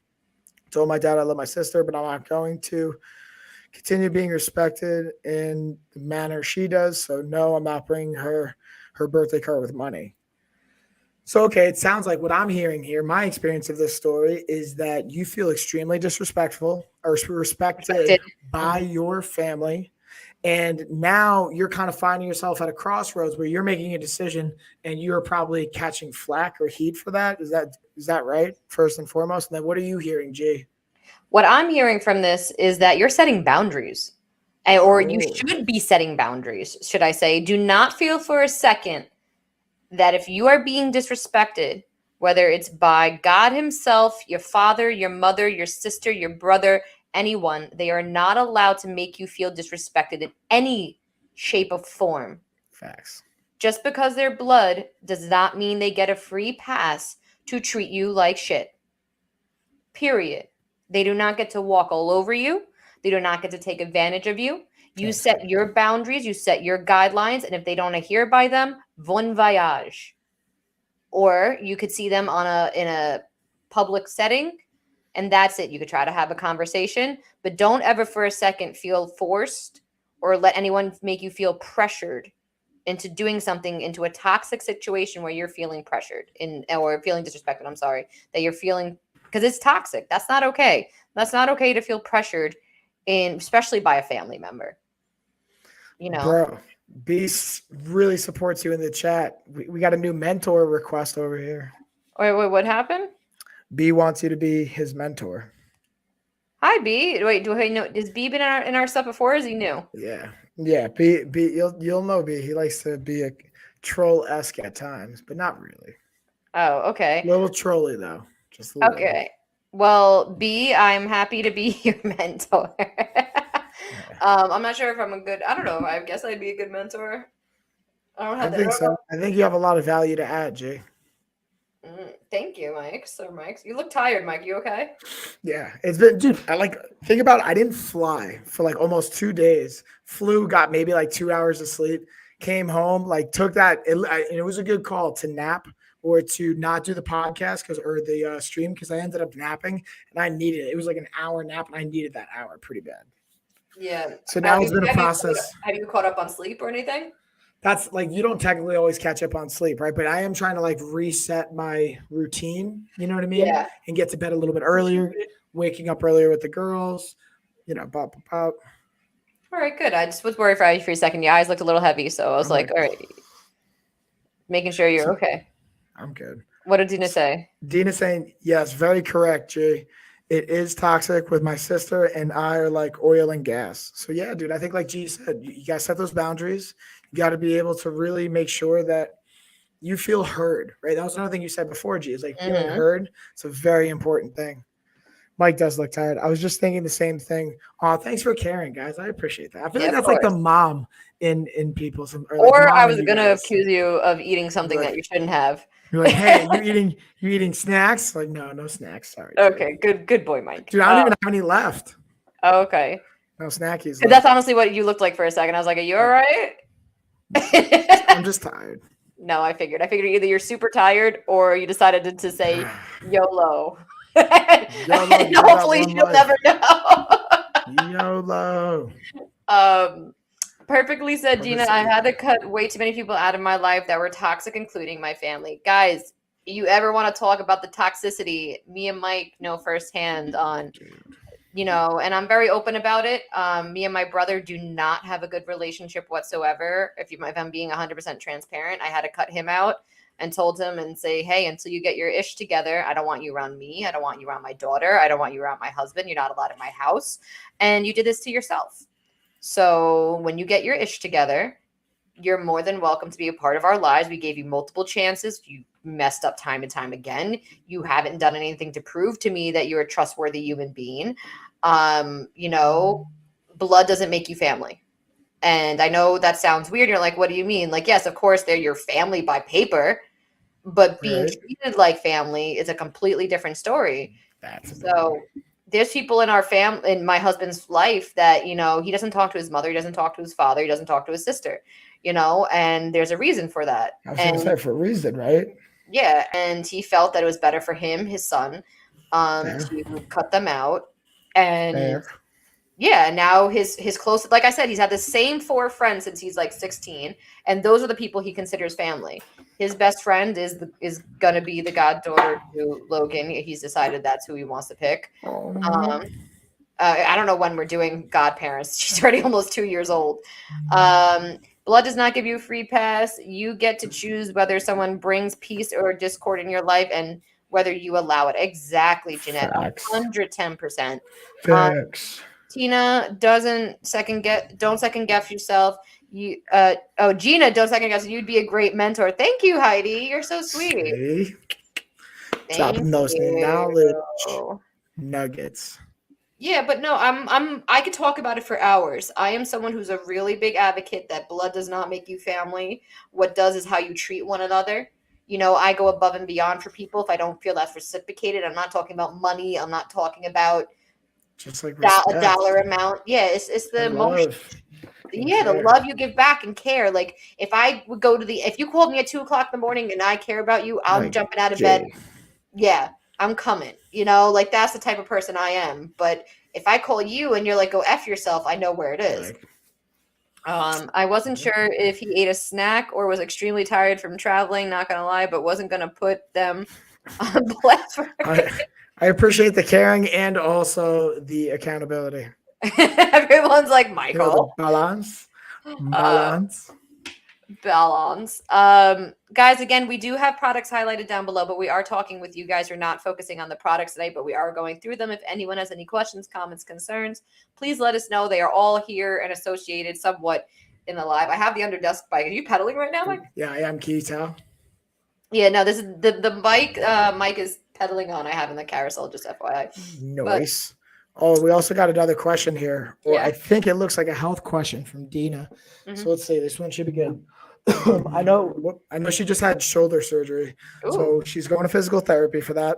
Told my dad I love my sister, but I'm not going to continue being respected in the manner she does. So no, I'm not bringing her birthday card with money. So, okay, it sounds like what I'm hearing here, my experience of this story is that you feel extremely disrespectful or respected by your family. And now you're kind of finding yourself at a crossroads where you're making a decision and you're probably catching flack or heat for that. Is that right? First and foremost. And then what are you hearing, G? What I'm hearing from this is that you're setting boundaries, or you should be setting boundaries, should I say. Do not feel for a second that if you are being disrespected, whether it's by God himself, your father, your mother, your sister, your brother, anyone, they are not allowed to make you feel disrespected in any shape or form. Facts. Just because they're blood does not mean they get a free pass to treat you like shit. Period. They do not get to walk all over you. They do not get to take advantage of you. You set your boundaries, you set your guidelines, and if they don't adhere by them, bon voyage. Or you could see them in a public setting, and that's it. You could try to have a conversation, but don't ever for a second feel forced or let anyone make you feel pressured into doing something, into a toxic situation where you're feeling pressured or feeling disrespected. I'm sorry, that you're feeling, because it's toxic. That's not okay. That's not okay to feel pressured especially by a family member. Bro, Beast really supports you in the chat. We got a new mentor request over here. Wait, what happened? B wants you to be his mentor. Hi, B. Wait, do I know? Has B been in our stuff before? Is he new? Yeah. B. You'll know B. He likes to be a troll-esque at times, but not really. Oh, okay. A little trolly though. Just a little. Okay. Well, B, I'm happy to be your mentor. I'm not sure if I'm I don't know. I guess I'd be a good mentor. I think so. I think you have a lot of value to add, Jay. Thank you, Mike. So, Mike, you look tired, Mike. You okay? Yeah, it's been, dude. Think about it. I didn't fly for like almost 2 days. Flew, got maybe like 2 hours of sleep. Came home, took that. It was a good call to nap or to not do the podcast or the stream because I ended up napping and I needed it. It was like an hour nap and I needed that hour pretty bad. Yeah. So now it's been a process. Have you caught up on sleep or anything? That's like, you don't technically always catch up on sleep, right? But I am trying to like reset my routine, you know what I mean? Yeah. And get to bed a little bit earlier, waking up earlier with the girls, pop. All right, good. I just was worried for you for a second. Your eyes looked a little heavy, so I was like, all right, making sure you're okay. I'm good. What did Dina say? Dina saying, yes, very correct, Jay. It is toxic with my sister and I are like oil and gas. So yeah, dude, I think like G said, you got to set those boundaries. You got to be able to really make sure that you feel heard, right? That was another thing you said before, G, is like feeling heard. It's a very important thing. Mike does look tired. I was just thinking the same thing. Oh, thanks for caring, guys. I appreciate that. I feel like that's like the mom in people. Or I was gonna accuse you of eating something that you shouldn't have. You're like, hey, you eating snacks? Like, no snacks. Sorry. Okay, good boy, Mike. Dude, I don't even have any left. Oh, okay. No snackies. That's honestly what you looked like for a second. I was like, are you all right? I'm just tired. No, I figured either you're super tired or you decided to say YOLO. Hopefully she'll never know. YOLO. Perfectly said, Gina. I had to cut way too many people out of my life that were toxic, including my family. Guys, you ever want to talk about the toxicity? Me and Mike know firsthand on, and I'm very open about it. Me and my brother do not have a good relationship whatsoever. If I'm being 100% transparent, I had to cut him out and told him and say, hey, until you get your ish together, I don't want you around me. I don't want you around my daughter. I don't want you around my husband. You're not allowed in my house. And you did this to yourself. So when you get your ish together, you're more than welcome to be a part of our lives. We gave you multiple chances. You messed up time and time again. You haven't done anything to prove to me that you're a trustworthy human being. Blood doesn't make you family. And I know that sounds weird. You're like, what do you mean? Like, yes, of course, they're your family by paper, but being treated like family is a completely different story. So there's people in in my husband's life that, he doesn't talk to his mother. He doesn't talk to his father. He doesn't talk to his sister, and there's a reason for that. I was going to say for a reason, right? Yeah. And he felt that it was better for him, his son, to cut them out. And yeah, now his close, like I said, he's had the same 4 friends since he's like 16. And those are the people he considers family. His best friend is going to be the goddaughter to Logan. He's decided that's who he wants to pick. I don't know when we're doing godparents. She's already almost 2 years old. Blood does not give you a free pass. You get to choose whether someone brings peace or discord in your life and whether you allow it. Exactly, Jeanette. 110%. Facts. Tina don't second guess yourself. Gina, don't second guess. You'd be a great mentor. Thank you, Heidi. You're so sweet. Dropping those knowledge nuggets. Yeah, but no, I could talk about it for hours. I am someone who's a really big advocate that blood does not make you family. What does is how you treat one another. I go above and beyond for people if I don't feel that's reciprocated. I'm not talking about money. I'm not talking about just like a dollar amount. Yeah, it's the emotion. Yeah, the love you give back and care. Like if I would if you called me at 2:00 in the morning and I care about you, I'm jumping out of bed. Yeah, I'm coming. Like that's the type of person I am. But if I call you and you're like, go F yourself, I know where it is. I wasn't sure if he ate a snack or was extremely tired from traveling, not gonna lie, but wasn't gonna put them on blast. I appreciate the caring and also the accountability. Everyone's like, Michael. Balance. Guys, again, we do have products highlighted down below, but we are talking with you guys. We're not focusing on the products today, but we are going through them. If anyone has any questions, comments, concerns, please let us know. They are all here and associated somewhat in the live. I have the Underdusk bike. Are you pedaling right now, Mike? Yeah, I am. Can you tell? Yeah, no, this is the bike Mike is pedaling on. I have in the carousel, just FYI. Nice. We also got another question here. I think it looks like a health question from Dina. So let's see. This one should be good. I know she just had shoulder surgery. Ooh. So she's going to physical therapy for that.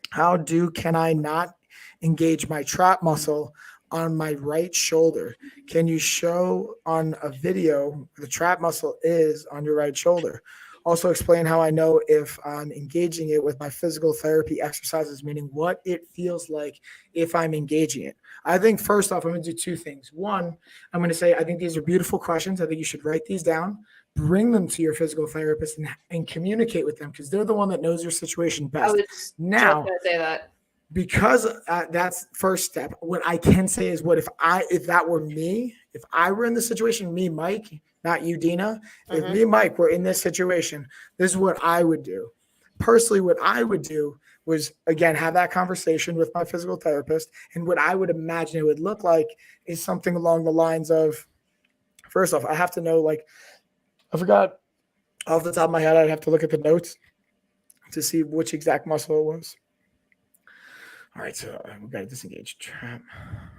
How can I not engage my trap muscle on my right shoulder? Can you show on a video where the trap muscle is on your right shoulder? Also explain how I know if I'm engaging it with my physical therapy exercises, meaning what it feels like if I'm engaging it. I think first off, I'm going to do two things. One, I'm going to say, I think these are beautiful questions. I think you should write these down, bring them to your physical therapist and communicate with them because they're the one that knows your situation I best. was just Now, going to say that. because that's first step. What I can say is, if that were me, if I were in the situation, me, Mike, not you, Dina, if me and Mike were in this situation, this is what I would do. Personally, what I would do was, again, have that conversation with my physical therapist. And what I would imagine it would look like is something along the lines of, first off, I have to know, like, I forgot off the top of my head, I'd have to look at the notes to see which exact muscle it was. All right, so we've got a disengaged trap.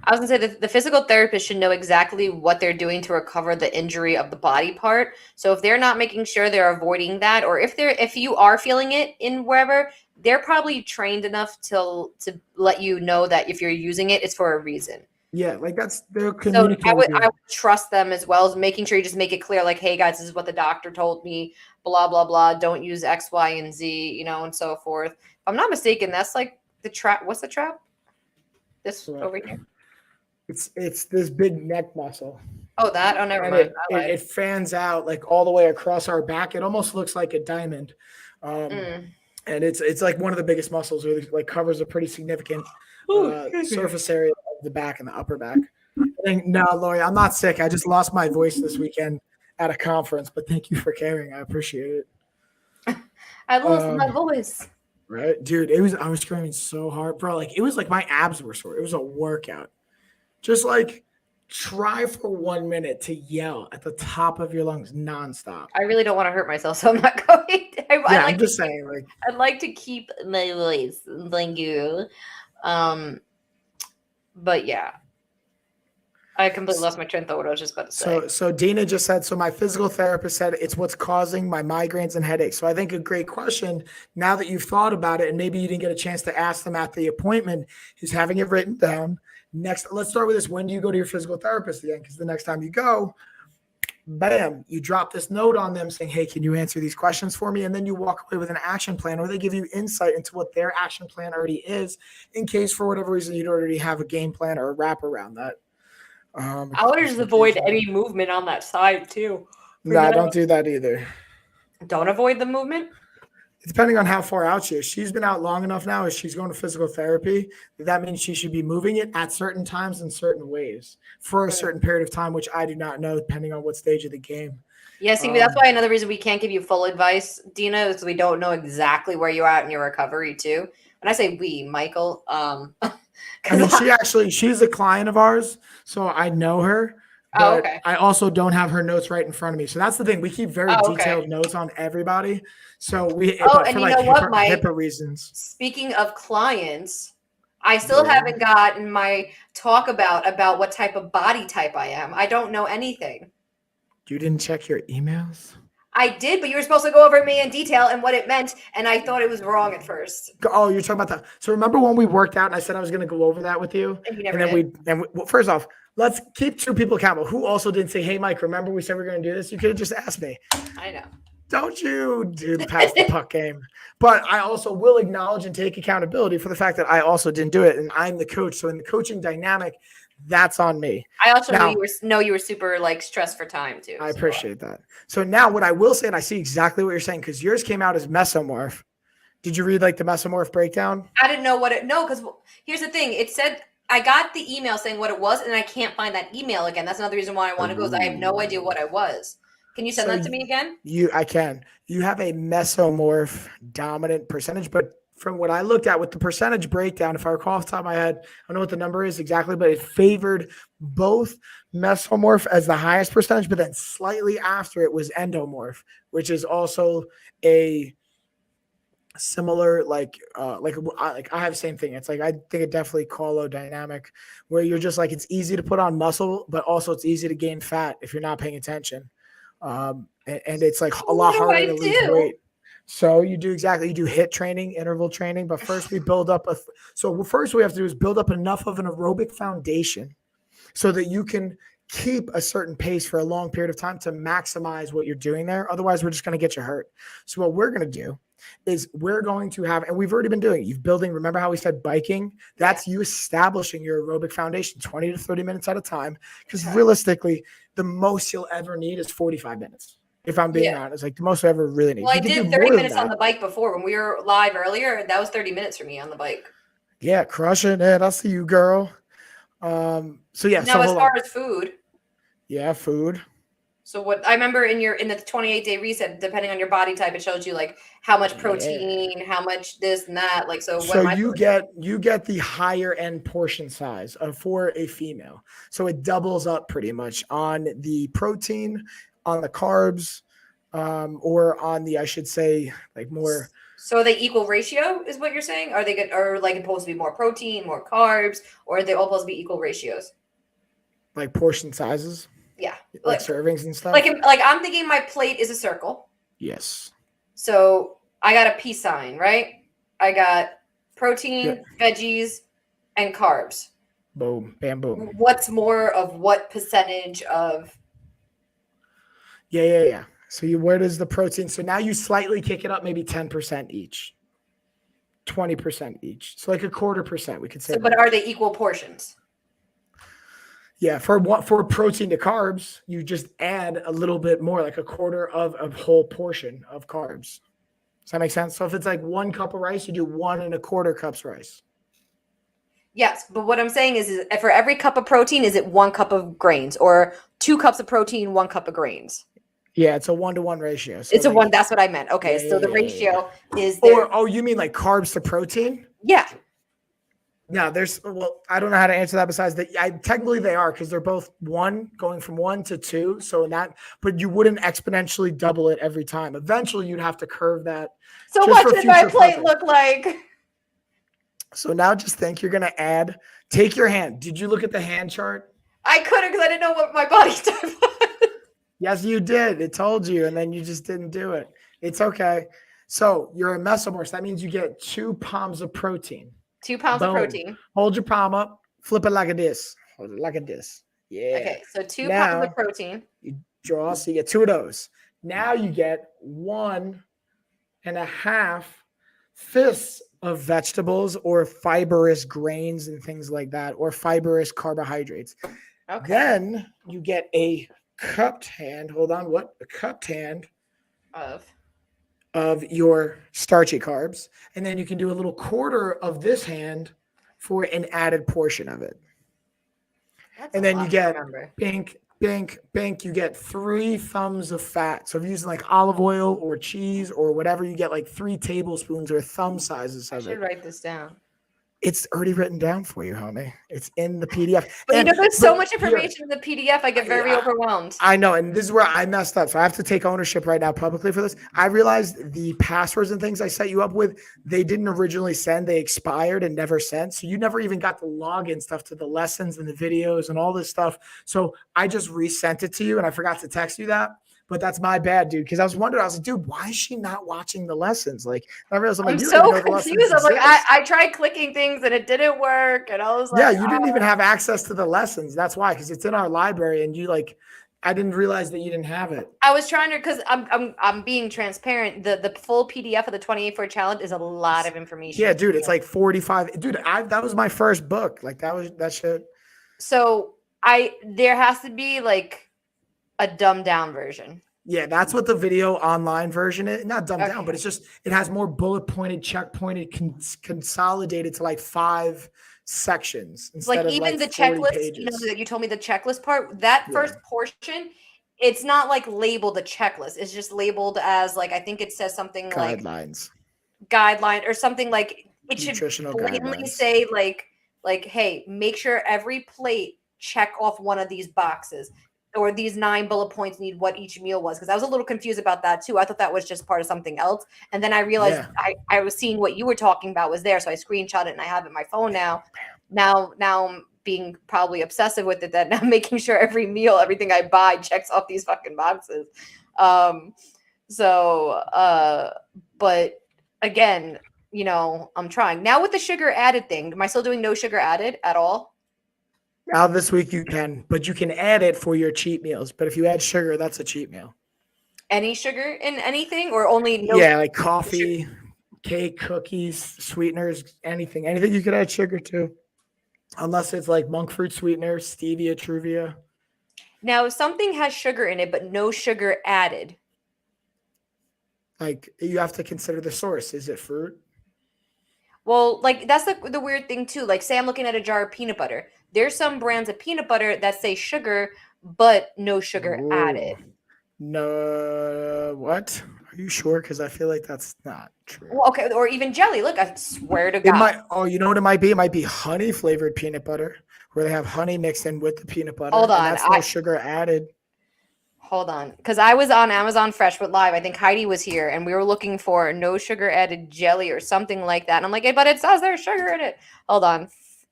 I was going to say that the physical therapist should know exactly what they're doing to recover the injury of the body part. So if they're not making sure they're avoiding that, or if you are feeling it in wherever, they're probably trained enough to let you know that if you're using it, it's for a reason. Yeah, like they're So I would communicating. trust them as well as making sure you just make it clear, like, hey guys, this is what the doctor told me, blah, blah, blah. Don't use X, Y, and Z, and so forth. If I'm not mistaken, that's like the trap. What's the trap? This over here. It's this big neck muscle. Oh, that? Oh, never mind. It fans out like all the way across our back. It almost looks like a diamond. And it's like one of the biggest muscles, or like covers a pretty significant surface area of the back and the upper back. No, Lori, I'm not sick. I just lost my voice this weekend at a conference, but thank you for caring. I appreciate it. I lost my voice. Right, dude. I was screaming so hard, bro. Like it was like my abs were sore. It was a workout. Just like try for 1 minute to yell at the top of your lungs nonstop. I really don't want to hurt myself, so I'm not going. I'm just saying, like I'd like to keep my voice. Thank you. But yeah. I completely lost my train of thought. What I was just about to say. So Dina just said, so my physical therapist said it's what's causing my migraines and headaches. So I think a great question, now that you've thought about it, and maybe you didn't get a chance to ask them at the appointment, is having it written down. Next, let's start with this. When do you go to your physical therapist again? Because the next time you go, bam, you drop this note on them saying, hey, can you answer these questions for me? And then you walk away with an action plan, or they give you insight into what their action plan already is, in case for whatever reason you don't already have a game plan or a wrap around that. I would just avoid any movement on that side too. No, I don't do that either. Don't avoid the movement? Depending on how far out she is. She's been out long enough now as she's going to physical therapy. That means she should be moving it at certain times in certain ways for a certain period of time, which I do not know, depending on what stage of the game. Yeah, see, that's why another reason we can't give you full advice, Dina, is we don't know exactly where you're at in your recovery too. When I say we, Michael, I mean, she's a client of ours, so I know her. But okay. I also don't have her notes right in front of me. So that's the thing. We keep very detailed notes on everybody. So and you know what, Mike? HIPAA reasons. Speaking of clients, I still haven't gotten my talk about what type of body type I am. I don't know anything. You didn't check your emails? I did, but you were supposed to go over me in detail and what it meant, and I thought it was wrong at first. Oh, you're talking about that. So remember when we worked out and I said I was going to go over that with you? And then well, first off, let's keep two people accountable. Who also didn't say, hey, Mike, remember we said we are going to do this? You could have just asked me. I know. Don't you do the pass the puck game. But I also will acknowledge and take accountability for the fact that I also didn't do it, and I'm the coach. So in the coaching dynamic, that's on me. I also know you were super like stressed for time too. I appreciate that. So now what I will say, and I see exactly what you're saying, because yours came out as mesomorph. Did you read like the mesomorph breakdown? I didn't know because here's the thing. It said I got the email saying what it was, and I can't find that email again. That's another reason why I want to go, is I have no idea what I was. Can you send that to me again? I can. You have a mesomorph dominant percentage, but from what I looked at with the percentage breakdown, if I recall off the top of my head, I don't know what the number is exactly, but it favored both mesomorph as the highest percentage, but then slightly after it was endomorph, which is also a similar, like I have the same thing. It's like, I think it definitely colo dynamic, where you're just like, it's easy to put on muscle, but also it's easy to gain fat if you're not paying attention. And it's like a lot harder to lose weight. So you do HIIT training, interval training, but first we build up first we have to do is build up enough of an aerobic foundation so that you can keep a certain pace for a long period of time to maximize what you're doing there. Otherwise, we're just going to get you hurt. So what we're going to do is we're going to have, and we've already been doing, you've building, remember how we said biking? That's you establishing your aerobic foundation 20 to 30 minutes at a time. Because realistically, the most you'll ever need is 45 minutes. If I'm being honest, like the most I ever really need. Well, I did 30 minutes on the bike before when we were live earlier. That was 30 minutes for me on the bike. Yeah, crushing it. I see you, girl. So yeah. Now, as far as food. Yeah, food. So what I remember in the 28-day reset, depending on your body type, it shows you like how much protein, how much this and that. Like so. So you get the higher end portion size for a female. So it doubles up pretty much on the protein, on the carbs, or on the, I should say, like more. So are they equal ratio is what you're saying? Are they good, or like supposed to be more protein, more carbs, or are they all supposed to be equal ratios? Like portion sizes? Yeah. Like servings and stuff? Like I'm thinking my plate is a circle. Yes. So I got a peace sign, right? I got protein, veggies, and carbs. Boom. Bam, boom. What's more of what percentage of? Yeah. So where does the protein? So now you slightly kick it up, maybe 10% each, 20% each. So like a 1/4%, we could say. So, but are they equal portions? Yeah, for protein to carbs, you just add a little bit more, like a 1/4 of a whole portion of carbs. Does that make sense? So if it's like 1 cup of rice, you do 1 1/4 cups rice. Yes, but what I'm saying is for every cup of protein, is it 1 cup of grains or 2 cups of protein, 1 cup of grains? Yeah, it's a 1-to-1 ratio. So it's a 1. That's what I meant. Okay, so the ratio is there. Oh, you mean like carbs to protein? Yeah. No, I don't know how to answer that besides that. Technically they are, because they're both going from 1 to 2. So but you wouldn't exponentially double it every time. Eventually you'd have to curve that. So what does my plate look like? So now just think you're going to take your hand. Did you look at the hand chart? I couldn't because I didn't know what my body type was. Yes, you did. It told you, and then you just didn't do it. It's okay. So you're a mesomorph. That means you get 2 pounds of protein. 2 pounds of protein. Hold your palm up. Flip it like this. Hold it like this. Yeah. Okay, so 2 pounds of protein. You draw, so you get 2 of those. Now you get 1.5 fists of vegetables or fibrous grains and things like that, or fibrous carbohydrates. Okay. Then you get a cupped hand. Hold on. What? A cupped hand of your starchy carbs. And then you can do a little 1/4 of this hand for an added portion of it. And then you get bink. You get 3 thumbs of fat. So if you're using like olive oil or cheese or whatever, you get like 3 tablespoons or thumb sizes of it. I should write this down. It's already written down for you, homie. It's in the PDF. But there's so much information in the PDF. I get very overwhelmed. I know. And this is where I messed up. So I have to take ownership right now publicly for this. I realized the passwords and things I set you up with, they didn't originally send. They expired and never sent. So you never even got the login stuff to the lessons and the videos and all this stuff. So I just resent it to you, and I forgot to text you that. But that's my bad, dude. Because I was wondering, I was like, dude, why is she not watching the lessons? Like, I realized I'm so confused. I'm like, I tried clicking things and it didn't work. And I was like, yeah, you didn't even have access to the lessons. That's why, because it's in our library, and I didn't realize that you didn't have it. I was trying to, because I'm being transparent. The full PDF of the 28-4 challenge is a lot of information. Yeah, dude, it's like 45. Dude, that was my first book. Like that shit. So there has to be like a dumbed down version. Yeah, that's what the video online version is. Not dumbed down, but it has more bullet pointed, check pointed, consolidated to like 5 sections. Like even the checklist, you told me the checklist part, that first portion, it's not like labeled a checklist. It's just labeled as like, I think it says something guidelines or something like it should blatantly say like, hey, make sure every plate check off one of these boxes. Or these 9 bullet points need what each meal was. Because I was a little confused about that too. I thought that was just part of something else. And then I realized I was seeing what you were talking about was there. So I screenshot it and I have it in my phone now. Now I'm being probably obsessive with it, that now making sure every meal, everything I buy checks off these fucking boxes. But again, I'm trying. Now with the sugar added thing, am I still doing no sugar added at all? Out this week you can, but you can add it for your cheat meals. But if you add sugar, that's a cheat meal. Any sugar in anything, or only no? Yeah, like coffee, cake, cookies, sweeteners, anything you could add sugar to, unless it's like monk fruit sweetener, stevia, truvia. Now, if something has sugar in it, but no sugar added. Like you have to consider the source. Is it fruit? Well, like that's the weird thing too. Like, say I'm looking at a jar of peanut butter. There's some brands of peanut butter that say sugar, but no sugar added. No, what? Are you sure? Because I feel like that's not true. Well, okay, or even jelly. Look, I swear to It God. might. Oh, you know what it might be? It might be honey flavored peanut butter, where they have honey mixed in with the peanut butter. Hold on, and that's no sugar added. Hold on, because I was on Amazon Fresh with Live. I think Heidi was here, and we were looking for no sugar added jelly or something like that. And I'm like, hey, but it says there's sugar in it. Hold on,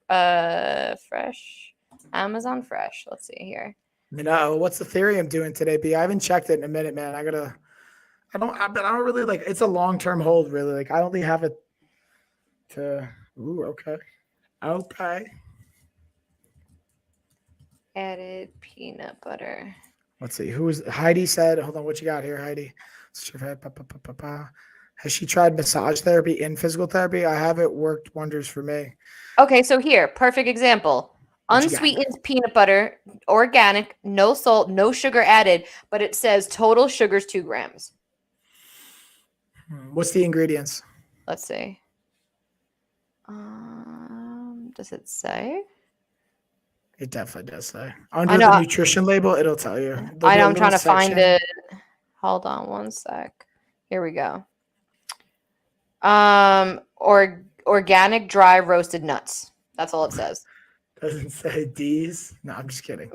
Fresh, Amazon Fresh. Let's see here. No, what's Ethereum doing today, B? I haven't checked it in a minute, man. I don't really like. It's a long term hold, really. Like I only have it to. Ooh, okay. Added peanut butter. Let's see. Heidi said, hold on, what you got here, Heidi? Has she tried massage therapy and physical therapy? I have. It worked wonders for me. Okay, so here, perfect example. Unsweetened peanut butter, organic, no salt, no sugar added, but it says total sugar's 2 grams. What's the ingredients? Let's see. Does it say? It definitely does say. Under the nutrition label, it'll tell you. I know, I'm trying to find it. Hold on one sec. Here we go. Organic dry roasted nuts. That's all it says. Doesn't say D's. No, I'm just kidding.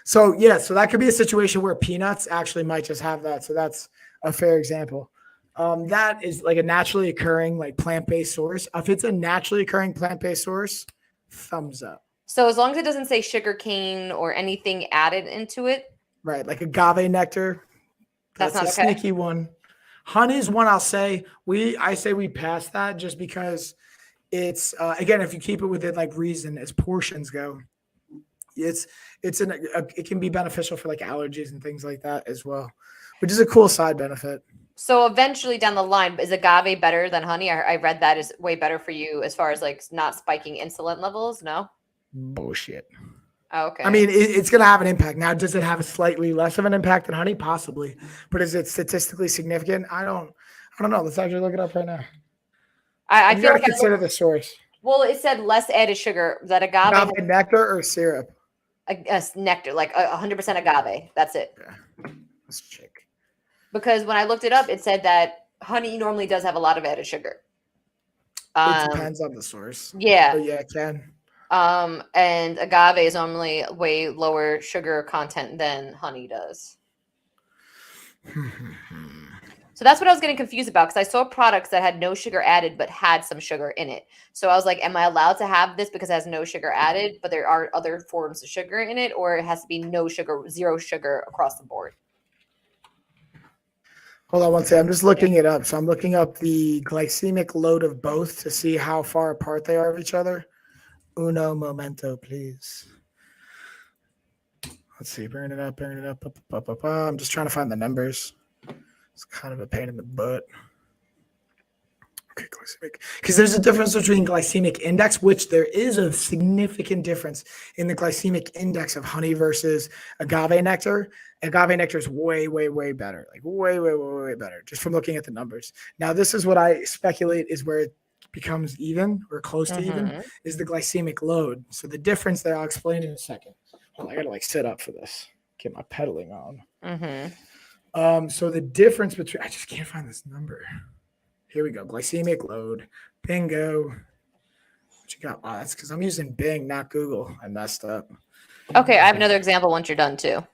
So that could be a situation where peanuts actually might just have that. So that's a fair example. That is like a naturally occurring like plant-based source. If it's a naturally occurring plant-based source, thumbs up. So as long as it doesn't say sugar cane or anything added into it. Right, like agave nectar. That's not a sneaky one. Honey is one I'll say. I say we pass that just because it's again, if you keep it within like reason as portions go, it can be beneficial for like allergies and things like that as well, which is a cool side benefit. So eventually down the line, is agave better than honey? I read that is way better for you as far as like not spiking insulin levels. No? Bullshit. Oh, okay. I mean, it's going to have an impact. Now, does it have a slightly less of an impact than honey? Possibly. But is it statistically significant? I don't know. Let's actually look it up right now. I feel like consider the source. Well, it said less added sugar. Is that agave nectar or syrup? Nectar, like 100% agave. That's it. Yeah. Let's check. Because when I looked it up, it said that honey normally does have a lot of added sugar. It depends on the source. Yeah. But yeah, it can. And agave is normally way lower sugar content than honey does. So that's what I was getting confused about, because I saw products that had no sugar added but had some sugar in it. So I was like, am I allowed to have this because it has no sugar added, but there are other forms of sugar in it, or it has to be no sugar, zero sugar across the board? Hold on one second. I'm just looking it up. So I'm looking up the glycemic load of both to see how far apart they are of each other. Uno momento, please. Let's see. Bring it up. I'm just trying to find the numbers. It's kind of a pain in the butt. Okay, glycemic. Because there's a difference between glycemic index, which there is a significant difference in the glycemic index of honey versus agave nectar. Agave nectar is way, way, way better. Like way, way, way, way better, just from looking at the numbers. Now, this is what I speculate is where it becomes even or close to even, is the glycemic load. So the difference there, I'll explain in a second. Well, I got to like sit up for this. Get my pedaling on. So the difference between, I just can't find this number. Here we go. Glycemic load. Bingo. What you got? Oh, that's because I'm using Bing, not Google. I messed up. Okay, I have another example once you're done too.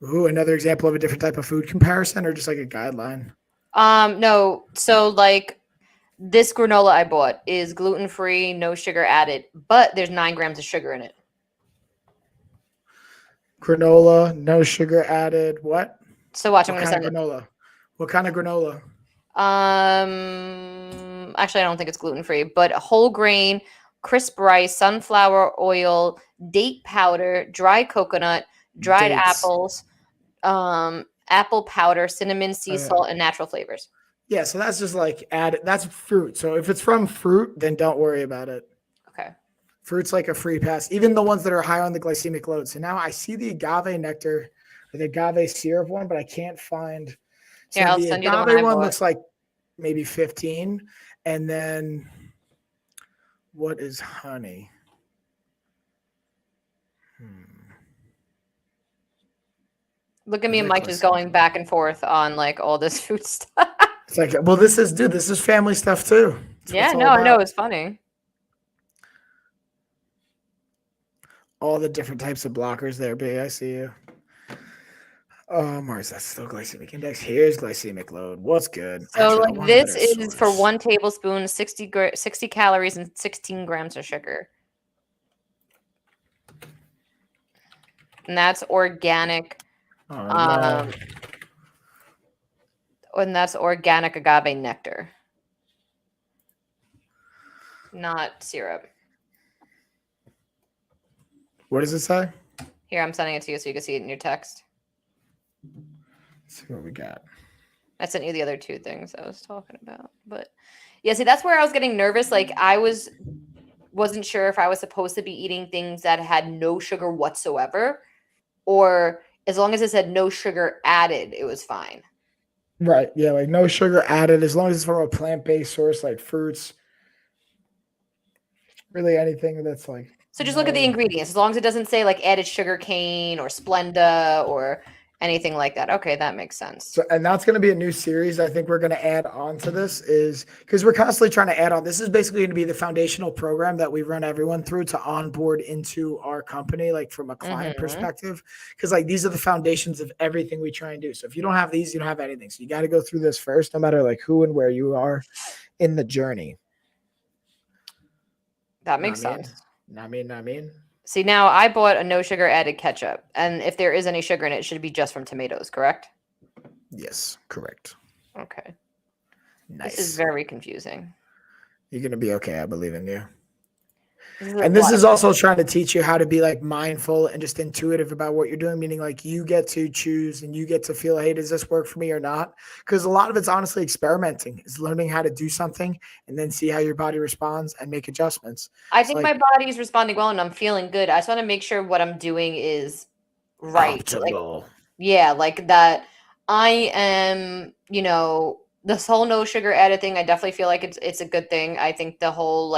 Ooh, another example of a different type of food comparison, or just like a guideline? No. So like this granola I bought is gluten-free, no sugar added, but there's 9 grams of sugar in it. Granola, no sugar added. What? So watch, I'm going to send granola. What kind of granola? Actually, I don't think it's gluten-free, but whole grain, crisp rice, sunflower oil, date powder, dry coconut, dried Dates. apples, apple powder, cinnamon, sea salt, and natural flavors. Yeah, so that's just like that's fruit. So if it's from fruit, then don't worry about it. Okay. Fruit's like a free pass, even the ones that are high on the glycemic load. So now I see the agave nectar or the agave syrup one, but I can't find. So Here, I'll the send you the agave one I one bought. looks like maybe 15. And then what is honey? Look at me Is and that Mike just glycemic going load? back and forth on like all this food stuff. It's like, well, this is family stuff too. It's what Yeah, it's all no, I know. about. It's funny. All the different types of blockers there, B. I see you. Mars, that's still glycemic index. Here's glycemic load. What's good? So Actually, I like want a this better is for source. 1 tablespoon, 60 calories and 16 grams of sugar. And that's organic. Oh, no. And that's organic agave nectar. Not syrup. What does it say? Here, I'm sending it to you so you can see it in your text. Let's see what we got. I sent you the other 2 things I was talking about. But yeah, see, that's where I was getting nervous. Like I wasn't sure if I was supposed to be eating things that had no sugar whatsoever, or as long as it said no sugar added, it was fine. Right. Yeah, like no sugar added, as long as it's from a plant-based source like fruits. Really anything that's like. So just look at the ingredients. As long as it doesn't say like added sugar cane or Splenda or anything like that. Okay, that makes sense. So, and that's going to be a new series I think we're going to add on to this, is because we're constantly trying to add on. This is basically going to be the foundational program that we run everyone through to onboard into our company, like from a client perspective, because like these are the foundations of everything we try and do. So if you don't have these, you don't have anything. So you got to go through this first, no matter like who and where you are in the journey. That makes sense. Not mean. See, now I bought a no sugar added ketchup, and if there is any sugar in it, it should be just from tomatoes, correct? Yes, correct. Okay. Nice. This is very confusing. You're going to be okay. I believe in you. And this is also trying to teach you how to be like mindful and just intuitive about what you're doing, meaning like you get to choose and you get to feel, hey, does this work for me or not? Because a lot of it's honestly experimenting, is learning how to do something and then see how your body responds and make adjustments. I think my body is responding well and I'm feeling good. I just want to make sure what I'm doing is right. Optimal. Like, yeah, like that I am, this whole no sugar added thing, I definitely feel like it's a good thing. I think the whole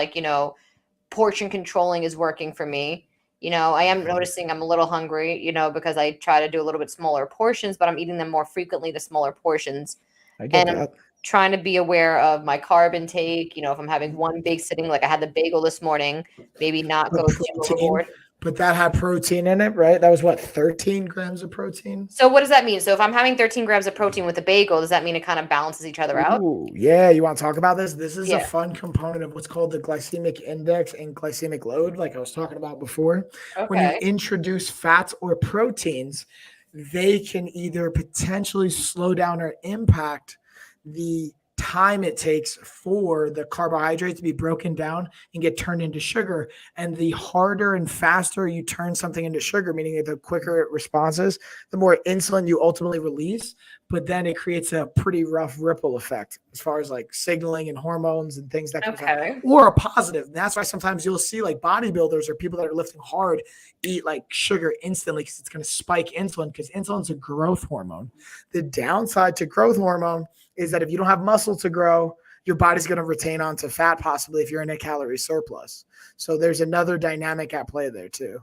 portion controlling is working for me. I am noticing I'm a little hungry, because I try to do a little bit smaller portions, but I'm eating them more frequently, the smaller portions. I get that. I'm trying to be aware of my carb intake. If I'm having one big sitting, like I had the bagel this morning, maybe not go too overboard. But that had protein in it, right? That was what, 13 grams of protein? So what does that mean? So if I'm having 13 grams of protein with a bagel, does that mean it kind of balances each other out? Ooh, yeah. You want to talk about this? This is a fun component of what's called the glycemic index and glycemic load, like I was talking about before. Okay. When you introduce fats or proteins, they can either potentially slow down or impact the time it takes for the carbohydrate to be broken down and get turned into sugar. And the harder and faster you turn something into sugar, meaning the quicker it responds, the more insulin you ultimately release. But then it creates a pretty rough ripple effect as far as like signaling and hormones and things that can or a positive. And that's why sometimes you'll see like bodybuilders or people that are lifting hard eat like sugar instantly because it's going to spike insulin, because insulin's a growth hormone. The downside to growth hormone is that if you don't have muscle to grow, your body's going to retain onto fat, possibly if you're in a calorie surplus. So there's another dynamic at play there too.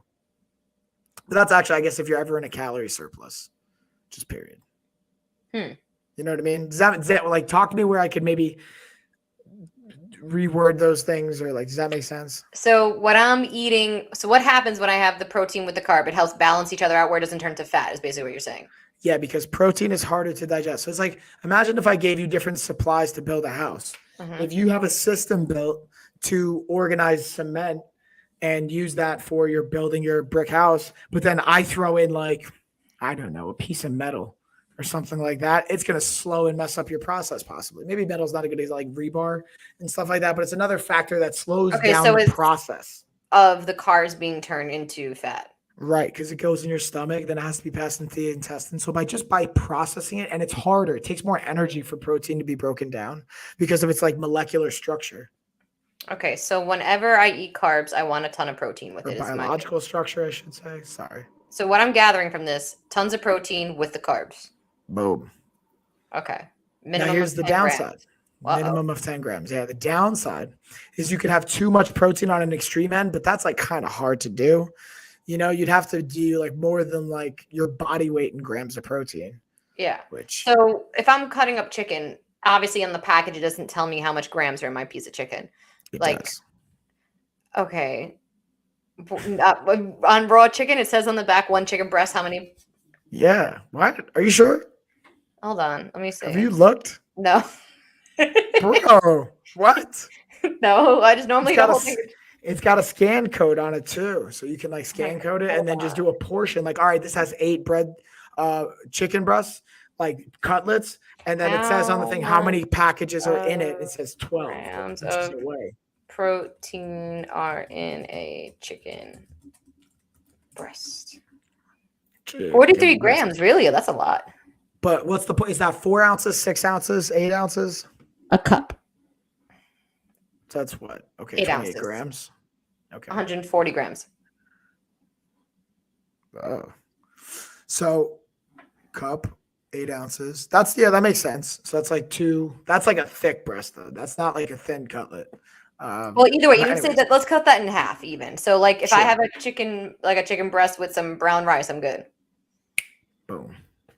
But that's actually, I guess, if you're ever in a calorie surplus, just period. You know what I mean? Does that like talk to me where I could maybe reword those things, or like, does that make sense? So what I'm eating, so what happens when I have the protein with the carb? It helps balance each other out where it doesn't turn to fat, is basically what you're saying. Yeah, because protein is harder to digest. So it's like, imagine if I gave you different supplies to build a house. If you have a system built to organize cement and use that for your building your brick house, but then I throw in like, I don't know, a piece of metal or something like that, it's going to slow and mess up your process possibly. Maybe metal's not a good as like rebar and stuff like that, but it's another factor that slows Okay, down so the it's process. of the carbs being turned into fat. Right, because it goes in your stomach, then it has to be passed into the intestine. So by processing it, and it's harder, it takes more energy for protein to be broken down because of its like molecular structure Okay, so whenever I eat carbs, I want a ton of protein with or it. biological structure, I should say. Sorry. So what I'm gathering from this, tons of protein with the carbs. Boom. Okay. Now Minimum of here's the 10 grams. downside. Uh-oh. Minimum of 10 grams. Yeah, the downside is you could have too much protein on an extreme end, but that's like kind of hard to do. You'd have to do like more than like your body weight in grams of protein. Yeah. Which So if I'm cutting up chicken, obviously on the package it doesn't tell me how much grams are in my piece of chicken. it Like, does. okay. On raw chicken, it says on the back 1 chicken breast. How many? Yeah. What? Are you sure? Hold on. Let me see. Have you looked? No. Bro, what? No, I just normally the whole thing. It's got a scan code on it too. So you can like scan code it and then just do a portion. Like, all right, this has 8 chicken breasts, like cutlets. And then it says on the thing how many packages are in it. It says 12. Grams Which is of away. protein are in a chicken breast. 43 grams, really? That's a lot. But what's the point? Is that 4 ounces, 6 ounces, 8 ounces? A cup. So that's what? Okay, 8 28 ounces. grams. Okay. 140 grams. Oh. So cup, 8 ounces. That makes sense. So that's like that's like a thick breast though. That's not like a thin cutlet. Well, either way, you would say that let's cut that in half even. So like if I Sure. have a chicken breast with some brown rice, I'm good. Boom.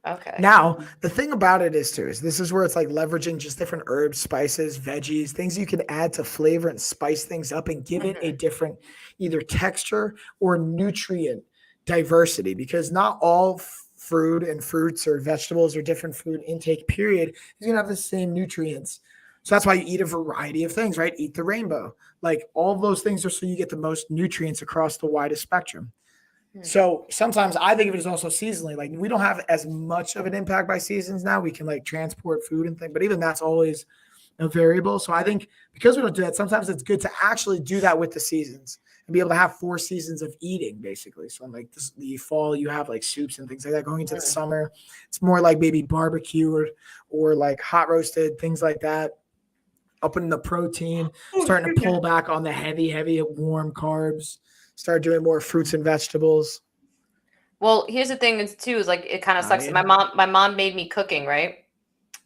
Okay. Now, the thing about it is this is where it's like leveraging just different herbs, spices, veggies, things you can add to flavor and spice things up and give it a different either texture or nutrient diversity, because not all fruit and fruits or vegetables or different food intake period is going to have the same nutrients. So that's why you eat a variety of things, right? Eat the rainbow. Like all of those things are so you get the most nutrients across the widest spectrum. So sometimes I think of it as also seasonally. Like we don't have as much of an impact by seasons now. We can like transport food and things, but even that's always a variable. So I think because we don't do that, sometimes it's good to actually do that with the seasons and be able to have 4 seasons of eating basically. So in like the fall, you have like soups and things like that. Going into the summer, it's more like maybe barbecued or like hot roasted, things like that. Up in the protein, starting to pull back on the heavy warm carbs. Start doing more fruits and vegetables. Well, here's the thing too, is like it kind of sucks. My mom made me cooking, right?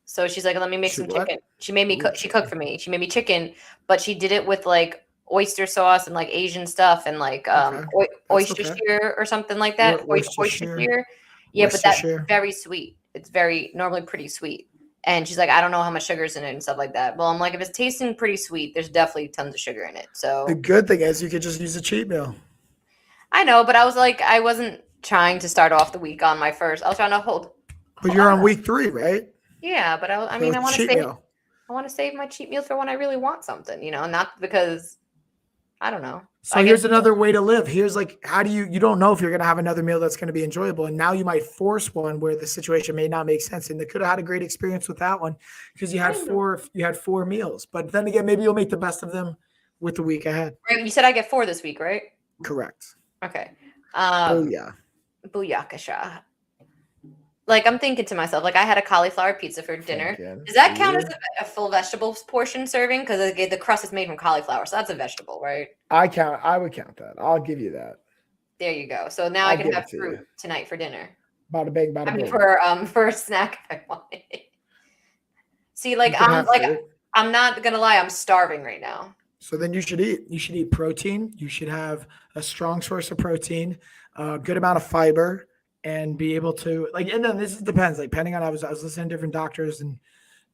So she's like, let me make some chicken. She made me cook. She cooked for me. She made me chicken, but she did it with like oyster sauce and like Asian stuff and like oyster shear or something like that. Oyster shear. Yeah, but that's very sweet. It's very normally pretty sweet. And she's like, I don't know how much sugar's in it and stuff like that. Well, I'm like, if it's tasting pretty sweet, there's definitely tons of sugar in it. So the good thing is you could just use a cheat meal. I know, but I was like, I wasn't trying to start off the week on my first. I was trying to hold. But you're on week 3, right? Yeah, but I want to save. I want to save my cheat meals for when I really want something, not because I don't know. So here's another way to live. Here's like, how do you don't know if you're going to have another meal that's going to be enjoyable. And now you might force one where the situation may not make sense. And they could have had a great experience with that one because you had 4 meals. But then again, maybe you'll make the best of them with the week ahead. Right, you said I get 4 this week, right? Correct. Okay. Booyah. Like I'm thinking to myself, like I had a cauliflower pizza for dinner. Does that count as a full vegetables portion serving? Because the crust is made from cauliflower, so that's a vegetable, right? I would count that. I'll give you that. There you go. So now I can have fruit tonight for dinner. Bada bing, bada boom. For a snack if I want it. See, like I'm not gonna lie, I'm starving right now. So then you should eat protein. You should have a strong source of protein, a good amount of fiber, and be able to and then this depends, like depending on, I was listening to different doctors and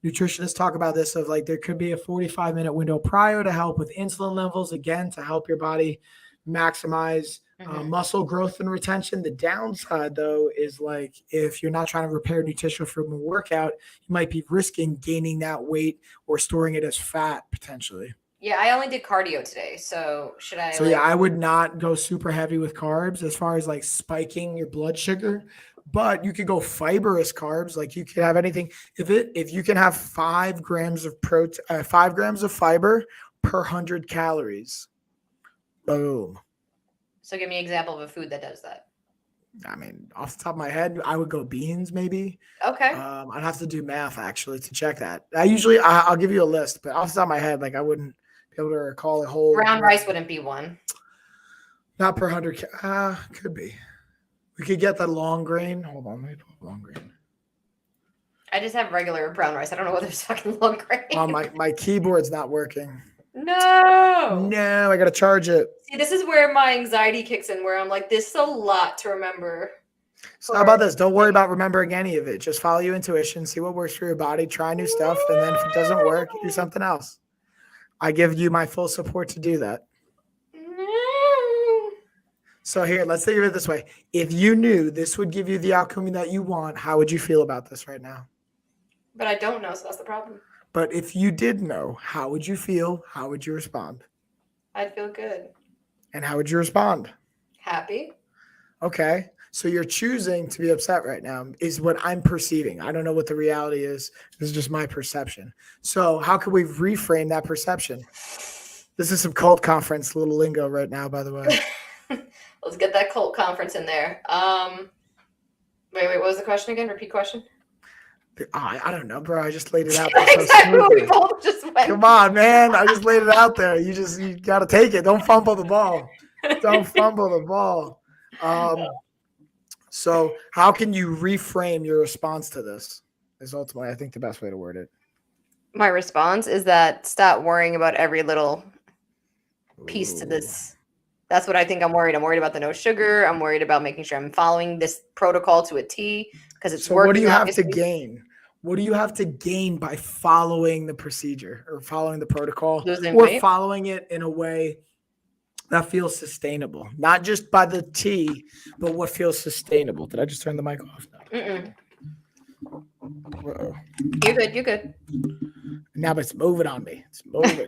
nutritionists talk about this of like, there could be a 45-minute window prior to help with insulin levels, again, to help your body maximize muscle growth and retention. The downside though, is like, if you're not trying to repair new tissue from a workout, you might be risking gaining that weight or storing it as fat potentially. Yeah, I only did cardio today, so should I? So I would not go super heavy with carbs as far as like spiking your blood sugar. but you could go fibrous carbs. Like you could have anything. If you can have 5 grams of protein, 5 grams of fiber per 100 calories. Boom. So give me an example of a food that does that. I mean, off the top of my head, I would go beans maybe. Okay. I'd have to do math actually to check that. I'll give you a list, but off the top of my head, like I wouldn't be able to recall a whole. Brown rice wouldn't be one. Not per 100. Could be. We could get the long grain. Hold on, let me pull up long grain. I just have regular brown rice. I don't know whether it's fucking long grain. My keyboard's not working. No, I gotta charge it. See, this is where my anxiety kicks in, where I'm like, this is a lot to remember. So how about this? Don't worry about remembering any of it. Just follow your intuition, see what works for your body, try new stuff, and then if it doesn't work, do something else. I give you my full support to do that. So here, let's think of it this way. If you knew this would give you the outcome that you want, how would you feel about this right now? But I don't know, so that's the problem. But if you did know, how would you feel? How would you respond? I'd feel good. And how would you respond? Happy. Okay. So you're choosing to be upset right now is what I'm perceiving. I don't know what the reality is. This is just my perception. So how can we reframe that perception? This is some cult conference little lingo right now, by the way. Let's get that cult conference in there. Wait, what was the question again? Repeat question. I don't know, bro. I just laid it out. Exactly what we both just went. Come on, man. I just laid it out there. You got to take it. Don't fumble the ball. Don't fumble the ball. So how can you reframe your response to this is ultimately, I think, the best way to word it. My response is that stop worrying about every little piece to this. That's what I think I'm worried. I'm worried about the no sugar. I'm worried about making sure I'm following this protocol to a T because it's working. So what do you have to gain? What do you have to gain by following the procedure or following the protocol or following it in a way that feels sustainable? Not just by the T, but what feels sustainable. Did I just turn the mic off now? You're good. Now it's moving on me. It's moving.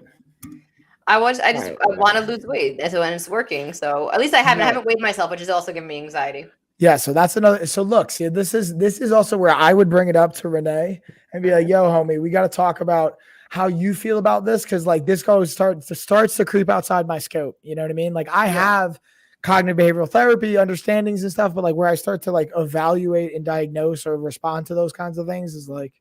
I want to lose weight, and so when it's working. So at least I haven't weighed myself, which is also giving me anxiety. Yeah, so that's another. So look, see, this is also where I would bring it up to Renee and be like, "Yo, homie, we got to talk about how you feel about this because like this starts to creep outside my scope. You know what I mean? Like I have cognitive behavioral therapy understandings and stuff, but like where I start to like evaluate and diagnose or respond to those kinds of things is like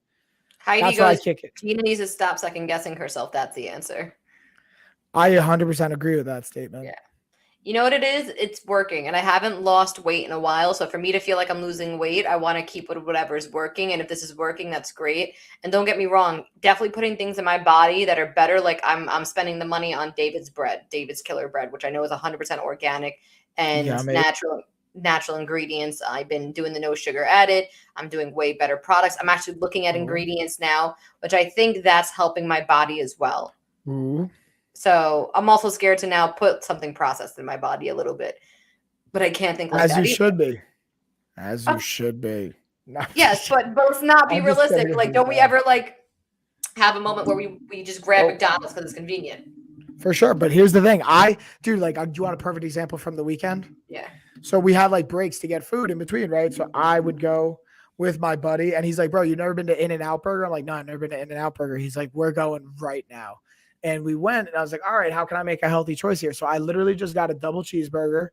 Heidi goes. Gina needs to stop second guessing herself. That's the answer. I 100% agree with that statement. Yeah. You know what it is? It's working. And I haven't lost weight in a while. So for me to feel like I'm losing weight, I want to keep with whatever is working. And if this is working, that's great. And don't get me wrong, definitely putting things in my body that are better. Like I'm spending the money on David's Killer Bread, which I know is 100% organic and natural ingredients. I've been doing the no sugar added. I'm doing way better products. I'm actually looking at ingredients now, which I think that's helping my body as well. Mm-hmm. So I'm also scared to now put something processed in my body a little bit, but I can't think like as that. You should be. As you should be. Yes, but let's not be realistic. Like, don't we ever like have a moment where we just grab McDonald's because it's convenient? For sure. But here's the thing. Do you want a perfect example from the weekend? Yeah. So we had like breaks to get food in between, right? So I would go with my buddy and he's like, bro, you've never been to In-N-Out Burger? I'm like, no, I've never been to In-N-Out Burger. He's like, we're going right now. And we went and I was like, all right, how can I make a healthy choice here? So I literally just got a double cheeseburger,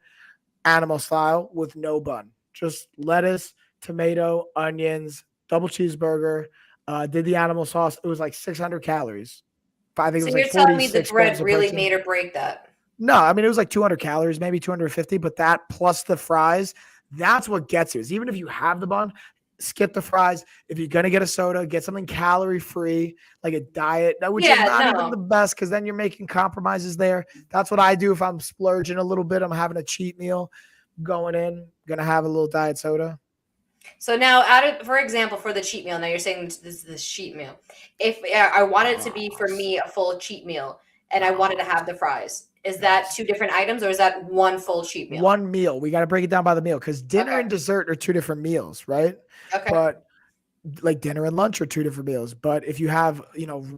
animal style with no bun, just lettuce, tomato, onions, double cheeseburger, did the animal sauce. It was like 600 calories. I think it was you're like telling me the bread really made or break that? No, I mean, it was like 200 calories, maybe 250, but that plus the fries, that's what gets you. Is even if you have the bun, skip the fries. If you're going to get a soda, get something calorie free, like a diet, which is not even the best because then you're making compromises there. That's what I do if I'm splurging a little bit. I'm having a cheat meal going in, going to have a little diet soda. So now, for example, for the cheat meal, now you're saying this is the cheat meal. If I want it to be for me a full cheat meal and I wanted to have the fries, is that two different items or is that one full cheat meal? One meal. We got to break it down by the meal because dinner and dessert are two different meals, right? Okay. But like dinner and lunch are two different meals. But if you have,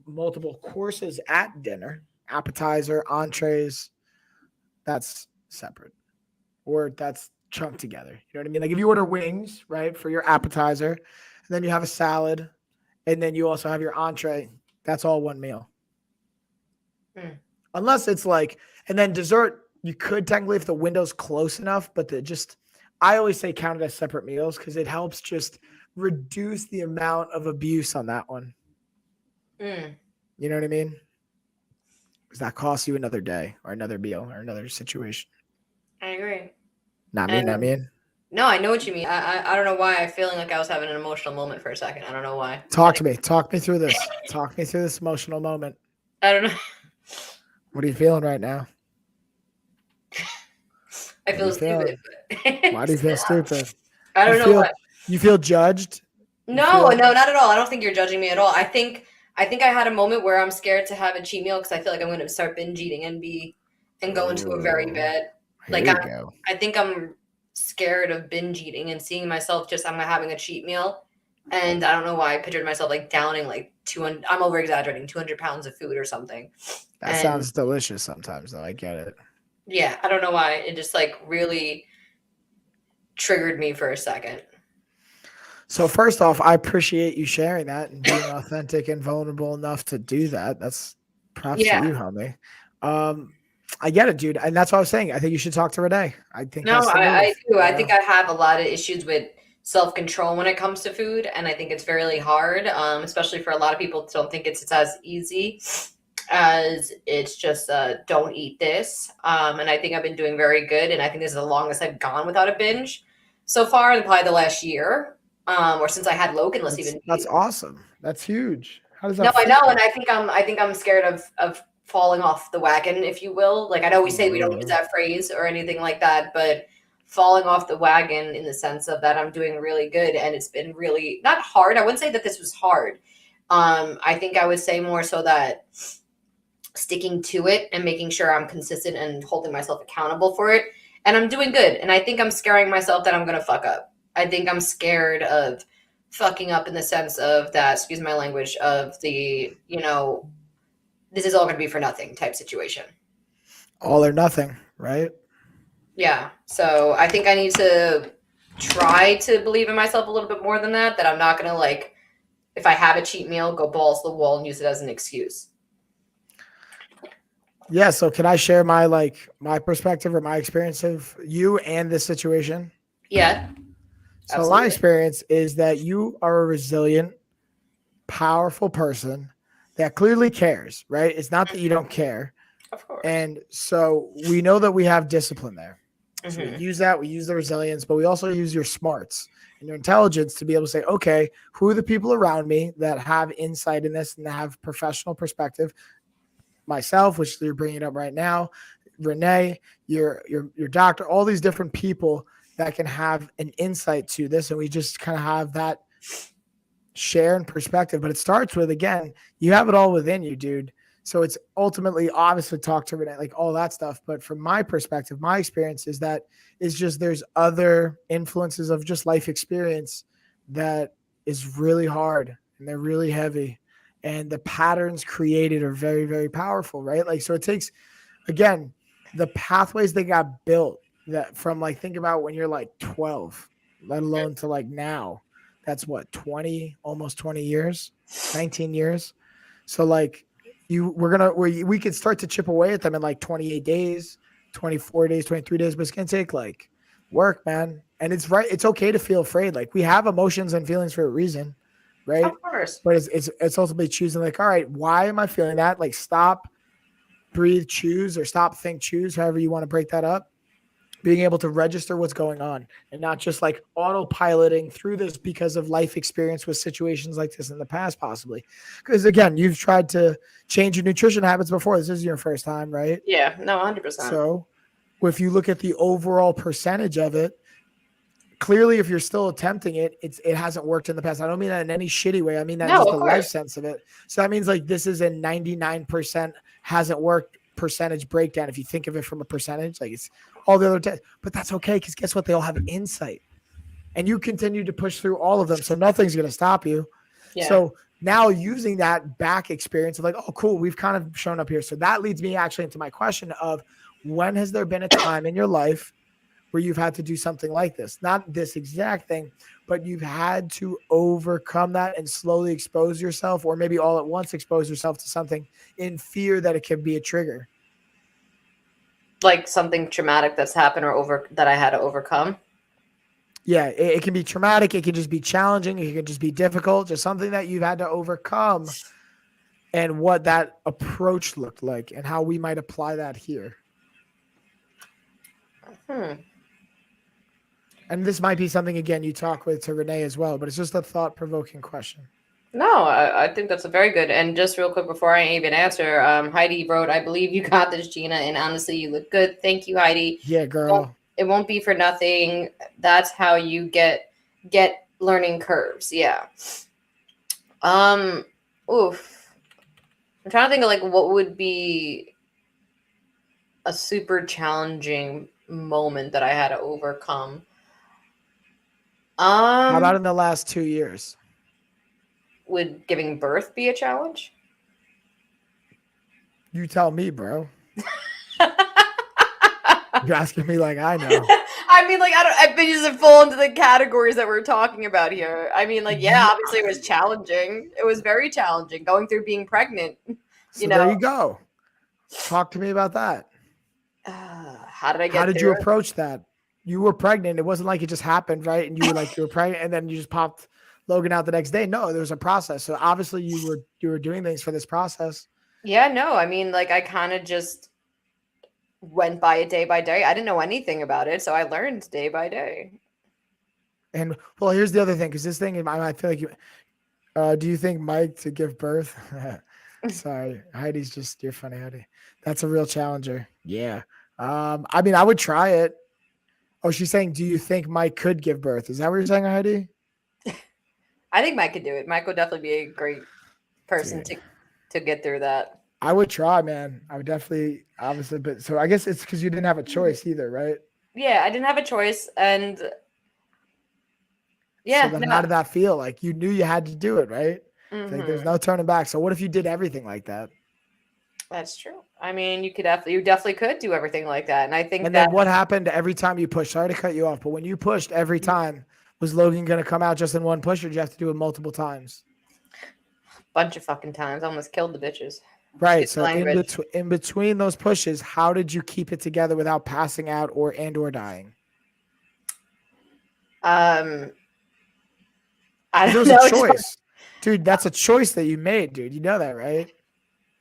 multiple courses at dinner, appetizer, entrees, that's separate. Or that's chunk together. You know what I mean? Like if you order wings, right, for your appetizer, and then you have a salad, and then you also have your entree, that's all one meal. Unless it's like, and then dessert, you could technically if the window's close enough, but I always say count it as separate meals because it helps just reduce the amount of abuse on that one. You know what I mean? Because that costs you another day or another meal or another situation. I agree. Not me. No, I know what you mean. I don't know why I'm feeling like I was having an emotional moment for a second. I don't know why. Talk to me. Talk me through this. Talk me through this emotional moment. I don't know. What are you feeling right now? I feel stupid. Why do you feel stupid? I don't know what. You feel judged? No, not at all. I don't think you're judging me at all. I think I had a moment where I'm scared to have a cheat meal because I feel like I'm going to start binge eating and go into a very bad. I think I'm scared of binge eating and seeing myself I'm having a cheat meal, and I don't know why I pictured myself like downing like 200. I'm over exaggerating, 200 pounds of food or something. That sounds delicious sometimes, though. I get it. Yeah, I don't know why it just like really triggered me for a second. So first off, I appreciate you sharing that and being authentic and vulnerable enough to do that. That's props to you, homie. I get it, dude. And that's what I was saying. I think you should talk to Renee. I think I do. I think I have a lot of issues with self-control when it comes to food. And I think it's really hard, especially for a lot of people don't think it's as easy as it's just don't eat this. And I think I've been doing very good. And I think this is the longest I've gone without a binge so far in probably the last year. Or since I had Logan, that's awesome. That's huge. How does that? No, I know, and I think I'm scared of falling off the wagon, if you will. Like I know we say we don't use that phrase or anything like that, but falling off the wagon in the sense of that I'm doing really good, and it's been really not hard. I wouldn't say that this was hard. I think I would say more so that sticking to it and making sure I'm consistent and holding myself accountable for it, and I'm doing good. And I think I'm scaring myself that I'm gonna fuck up. I think I'm scared of fucking up in the sense of that, excuse my language, of the, this is all going to be for nothing type situation. All or nothing, right? Yeah. So I think I need to try to believe in myself a little bit more than that I'm not going to if I have a cheat meal, go balls to the wall and use it as an excuse. Yeah. So can I share my perspective or my experience of you and this situation? Yeah. So my experience is that you are a resilient, powerful person that clearly cares, right? It's not that you don't care. Of course. And so we know that we have discipline there. So we use that, we use the resilience, but we also use your smarts and your intelligence to be able to say, okay, who are the people around me that have insight in this and that have professional perspective? Myself, which you're bringing up right now, Renee, your doctor, all these different people that can have an insight to this. And we just kind of have that share and perspective, but it starts with, again, you have it all within you, dude. So it's ultimately obviously talk to Renee, all that stuff. But from my perspective, my experience is that it's just, there's other influences of just life experience that is really hard and they're really heavy. And the patterns created are very, very powerful, right? So it takes, again, the pathways that got built that from think about when you're 12, let alone to now, that's what, 20, almost 20 years, 19 years. So we could start to chip away at them in 28 days, 24 days, 23 days, but it's going to take work, man. And it's right. It's okay to feel afraid. We have emotions and feelings for a reason, right? Of course. But it's ultimately choosing all right, why am I feeling that? Stop, breathe, choose, or stop, think, choose, however you want to break that up. Being able to register what's going on and not just autopiloting through this because of life experience with situations like this in the past, possibly. Because again, you've tried to change your nutrition habits before. This is your first time, right? Yeah, no, 100%. So if you look at the overall percentage of it, clearly if you're still attempting it, it hasn't worked in the past. I don't mean that in any shitty way. I mean that just the life sense of it. So that means this is a 99% hasn't worked percentage breakdown. If you think of it from a percentage, it's all the other tests, but that's okay. Cause guess what? They all have insight and you continue to push through all of them. So nothing's going to stop you. Yeah. So now using that back experience of oh, cool. We've kind of shown up here. So that leads me actually into my question of when has there been a time in your life where you've had to do something like this? Not this exact thing, but you've had to overcome that and slowly expose yourself, or maybe all at once expose yourself to something in fear that it could be a trigger. Like something traumatic that's happened or that I had to overcome. Yeah, it can be traumatic. It can just be challenging. It can just be difficult. Just something that you've had to overcome, and what that approach looked like and how we might apply that here. And this might be something, again, you talk with to Renee as well, but it's just a thought-provoking question. No, I think that's a very good. And just real quick before I even answer, Heidi wrote, "I believe you got this, Gina, and honestly, you look good. Thank you, Heidi." Yeah, girl. It won't be for nothing. That's how you get learning curves. Yeah. Oof. I'm trying to think of like what would be a super challenging moment that I had to overcome. How about in the last 2 years? Would giving birth be a challenge? You tell me, bro. You're asking me like I know. I mean, like, I've been just fall into the categories that we're talking about here. I mean, like, yeah, obviously it was challenging. It was very challenging going through being pregnant. So there you go. Talk to me about that. How did I get How did you approach that? You were pregnant. It wasn't like it just happened, right? And you were like, you were pregnant and then you just popped Logan out the next day. No, there was a process. So obviously you were doing things for this process. Yeah, no, I mean, like, I kind of just went by it day by day. I didn't know anything about it, so I learned day by day. And well, here's the other thing, because this thing, I feel like you. Do you think Mike to give birth? Sorry, Heidi's just, you're funny, Heidi. That's a real challenger. Yeah. I mean, I would try it. Oh, she's saying, do you think Mike could give birth? Is that what you're saying, Heidi? I think Mike could do it. Mike would definitely be a great person to get through that. I would try, man. I would definitely, obviously, but so I guess it's because you didn't have a choice either, right? Yeah, I didn't have a choice, and yeah. So then how did that feel? Like you knew you had to do it, right? Mm-hmm. Like there's no turning back. So what if you did everything like that? That's true. I mean, you definitely could do everything like that, and I think. And then what happened every time you pushed? Sorry to cut you off, but when you pushed every time, was Logan going to come out just in one push, or did you have to do it multiple times? Bunch of fucking times. I almost killed the bitches. Right. So in between those pushes, how did you keep it together without passing out or dying? I don't know. A choice, dude. That's a choice that you made, dude. You know that, right?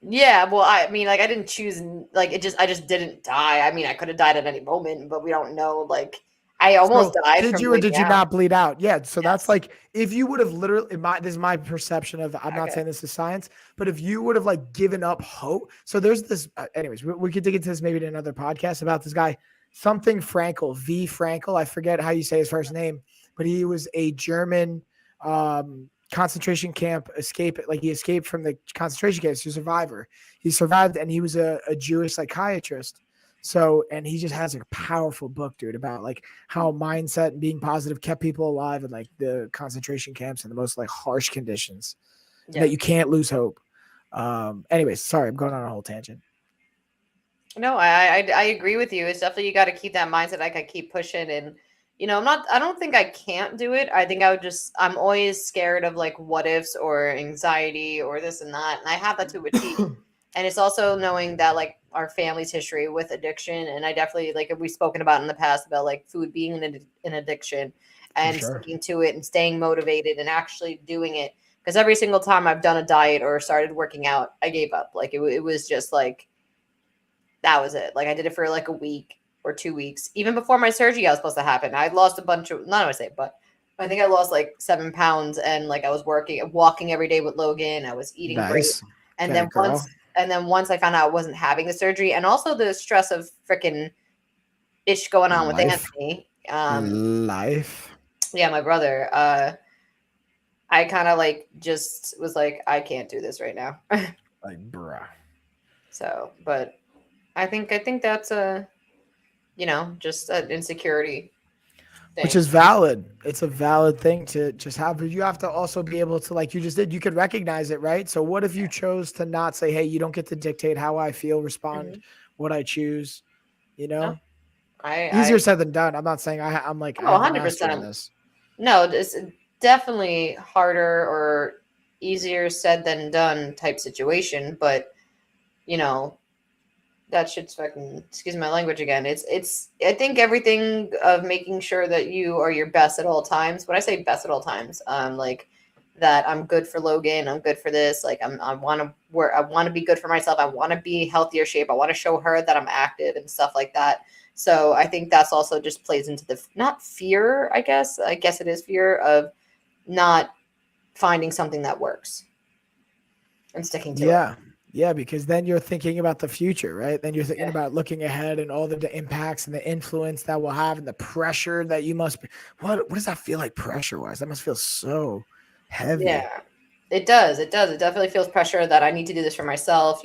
Yeah. Well, I mean, like, I didn't choose. Like, I just didn't die. I mean, I could have died at any moment, but we don't know. Like, I almost died. Did you or did you not bleed out? Yeah. So that's like, if you would have literally, this is my perception of, I'm not saying this is science, but if you would have like given up hope. So there's this, anyways, we could dig into this maybe in another podcast about this guy, something Frankel, V Frankel. I forget how you say his first name, but he was a German concentration camp escape. Like he escaped from the concentration camps. He's a survivor. He survived, and he was a Jewish psychiatrist. So, and he just has a powerful book, dude, about like how mindset and being positive kept people alive in like the concentration camps and the most like harsh conditions, that you can't lose hope. Anyways, sorry, I'm going on a whole tangent. No, I agree with you. It's definitely, you got to keep that mindset. Like, I keep pushing, and you know, I don't think I can't do it. I think I'm always scared of like what ifs or anxiety or this and that. And I have that to a T. And it's also knowing that like our family's history with addiction. And I definitely, like, we've spoken about in the past about like food being an addiction, and sticking to it and staying motivated and actually doing it. Because every single time I've done a diet or started working out, I gave up. Like it was just like, that was it. Like I did it for like a week or 2 weeks. Even before my surgery, I was supposed to happen. I'd lost a bunch of, not I would say, but I think I lost like 7 pounds, and like I was walking every day with Logan. I was eating great. And then once I found out I wasn't having the surgery, and also the stress of freaking ish going on with Anthony. Yeah, my brother. I kind of like just was like, I can't do this right now. Like, bruh. So, but I think that's just an insecurity thing. Which is valid. It's a valid thing to just have, but you have to also be able to, like you just did, you could recognize it, right? So what if you chose to not say, hey, you don't get to dictate how I feel, respond, what I choose, you know? Easier said than done. I'm not saying I'm like, Oh, I'm the master in 100%. this. No, it's definitely harder or easier said than done type situation, but you know, that shit's fucking, excuse my language again. It's I think everything of making sure that you are your best at all times. When I say best at all times, like that I'm good for Logan, I'm good for this, like I want to work, I want to be good for myself, I want to be healthier shape, I want to show her that I'm active and stuff like that. So I think that's also just plays into the not fear, I guess it is fear of not finding something that works and sticking to it. Yeah, because then you're thinking about the future, right? Then you're thinking Yeah. about looking ahead and all the impacts and the influence that will have and the pressure that you must be. What does that feel like pressure wise? That must feel so heavy. Yeah, it does. It does. It definitely feels pressure that I need to do this for myself,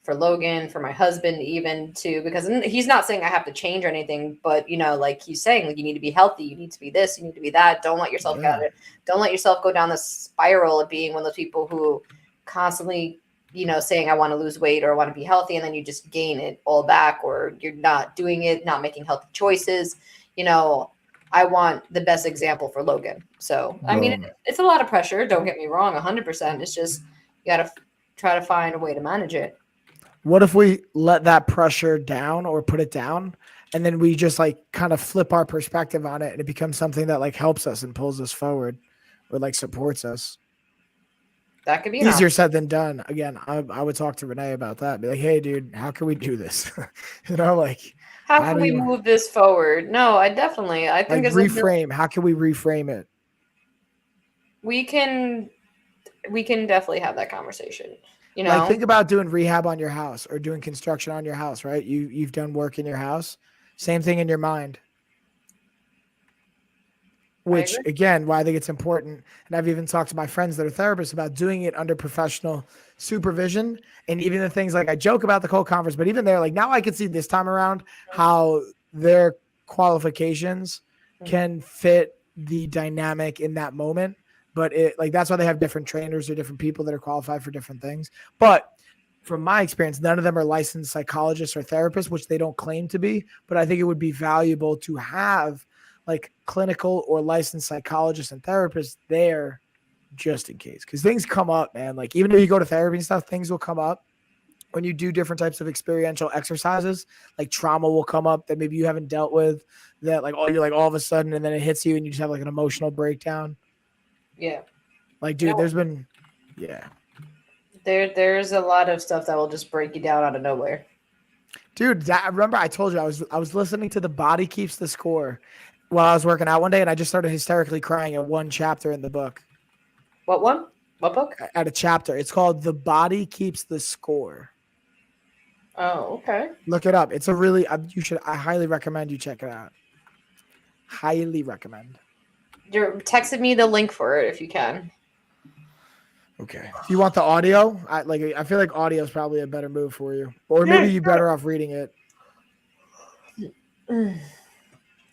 for Logan, for my husband, even too, because he's not saying I have to change or anything, but like he's saying, like, you need to be healthy, you need to be this, you need to be that. Don't let yourself get it. Don't let yourself go down the spiral of being one of those people who constantly, saying I want to lose weight or I want to be healthy, and then you just gain it all back, or you're not doing it, not making healthy choices. I want the best example for Logan. So, I mean, it's a lot of pressure. Don't get me wrong, 100%. It's just you got to try to find a way to manage it. What if we let that pressure down or put it down, and then we just like kind of flip our perspective on it, and it becomes something that like helps us and pulls us forward or like supports us? That could be easier said than done. Again, I would talk to Renee about that. Be like, hey, dude, how can we do this? Like, how can we move this forward? No, I think like reframe. How can we reframe it? We can definitely have that conversation. Like, think about doing rehab on your house or doing construction on your house, right? You've done work in your house. Same thing in your mind. Which, again, why I think it's important. And I've even talked to my friends that are therapists about doing it under professional supervision. And even the things like I joke about the cold conference, but even there, like now I can see this time around how their qualifications can fit the dynamic in that moment. But that's why they have different trainers or different people that are qualified for different things. But from my experience, none of them are licensed psychologists or therapists, which they don't claim to be. But I think it would be valuable to have like clinical or licensed psychologists and therapists there just in case. Because things come up, man. Like even if you go to therapy and stuff, things will come up when you do different types of experiential exercises. Like trauma will come up that maybe you haven't dealt with, that like you're like all of a sudden, and then it hits you and you just have like an emotional breakdown. Yeah. Like, dude, there's been, there's a lot of stuff that will just break you down out of nowhere. Dude, I remember I told you I was listening to The Body Keeps the Score while I was working out one day, and I just started hysterically crying at one chapter in the book. What one? What book? At a chapter. It's called The Body Keeps the Score. Oh, okay. Look it up. It's a really, I highly recommend you check it out. Highly recommend. You're texting me the link for it if you can. Okay. If you want the audio, I feel like audio is probably a better move for you. Or maybe you're better off reading it.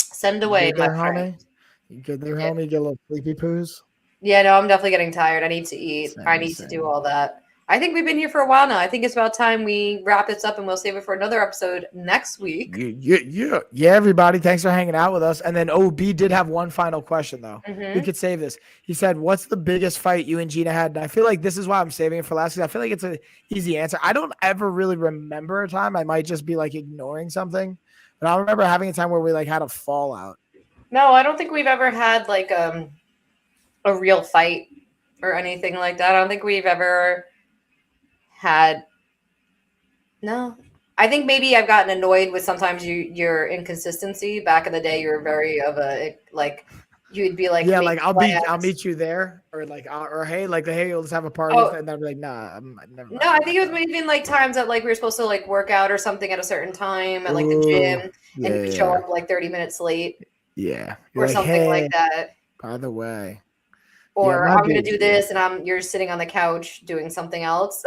Send away, my friend. You good there, homie? Get a little sleepy poos? Yeah, no, I'm definitely getting tired. I need to eat. I need to do all that. I think we've been here for a while now. I think it's about time we wrap this up, and we'll save it for another episode next week. Yeah, everybody. Thanks for hanging out with us. And then OB did have one final question, though. We could save this. He said, what's the biggest fight you and Gina had? And I feel like this is why I'm saving it for last, because I feel like it's an easy answer. I don't ever really remember a time. I might just be like ignoring something. But I remember having a time where we like had a fallout. No, I don't think we've ever had like a real fight or anything like that. I don't think we've ever had. No, I think maybe I've gotten annoyed with sometimes your inconsistency. Back in the day, you were very of a like. You'd be like, yeah, like I'll meet you there, or like, or hey, like hey, let's have a party, and I'd be like, nah, I'm never. No, I think it was even like times that like we were supposed to like work out or something at a certain time at like the gym, and you show up like 30 minutes late. Yeah, or like, something like that. By the way, or I'm gonna do this, and you're sitting on the couch doing something else.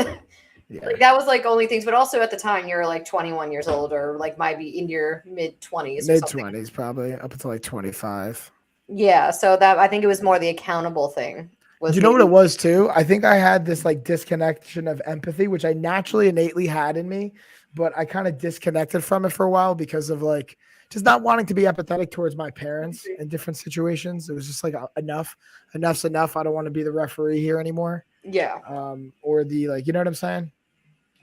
Like that was like only things, but also at the time you're like 21 years old, or like might be in your mid-20s. Mid-20s, probably up until like 25. Yeah, so that I think it was more the accountable thing. Do you know what it was too? I think I had this like disconnection of empathy, which I naturally innately had in me, but I kind of disconnected from it for a while because of like just not wanting to be empathetic towards my parents in different situations. It was just like enough's enough. I don't want to be the referee here anymore. Yeah. Or the like, you know what I'm saying?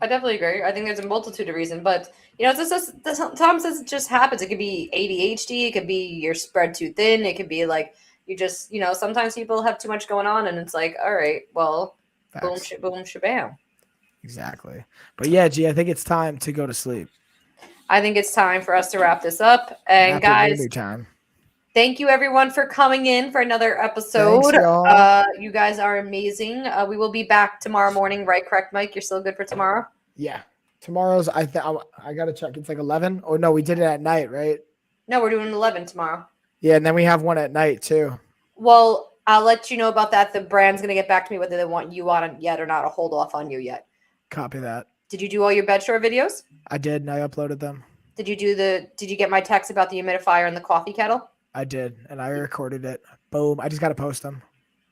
I definitely agree. I think there's a multitude of reasons, but it's just sometimes it just happens. It could be ADHD. It could be you're spread too thin. It could be like you just, sometimes people have too much going on, and it's like, all right, well, boom, Facts. boom, shabam. Exactly. But yeah, G, I think it's time to go to sleep. I think it's time for us to wrap this up. And guys, time. Thank you everyone for coming in for another episode. Thanks, y'all. You guys are amazing. We will be back tomorrow morning, right? Correct, Mike? You're still good for tomorrow? Yeah. Tomorrow's I gotta check. It's like 11. Oh no, we did it at night, right? No, we're doing 11 tomorrow. Yeah, and then we have one at night too. Well, I'll let you know about that. The brand's gonna get back to me whether they want you on it yet or not. I'll hold off on you yet. Copy that. Did you do all your bed shore videos? I did, and I uploaded them. Did you get my text about the humidifier and the coffee kettle? I did, and I recorded it. Boom. I just gotta post them.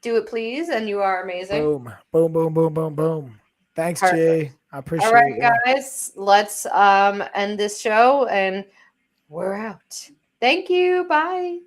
Do it, please, and you are amazing. Boom. Boom, boom, boom, boom, boom. Thanks, Perfect. G. I appreciate it. All right, guys, let's end this show, and we're out. Thank you. Bye.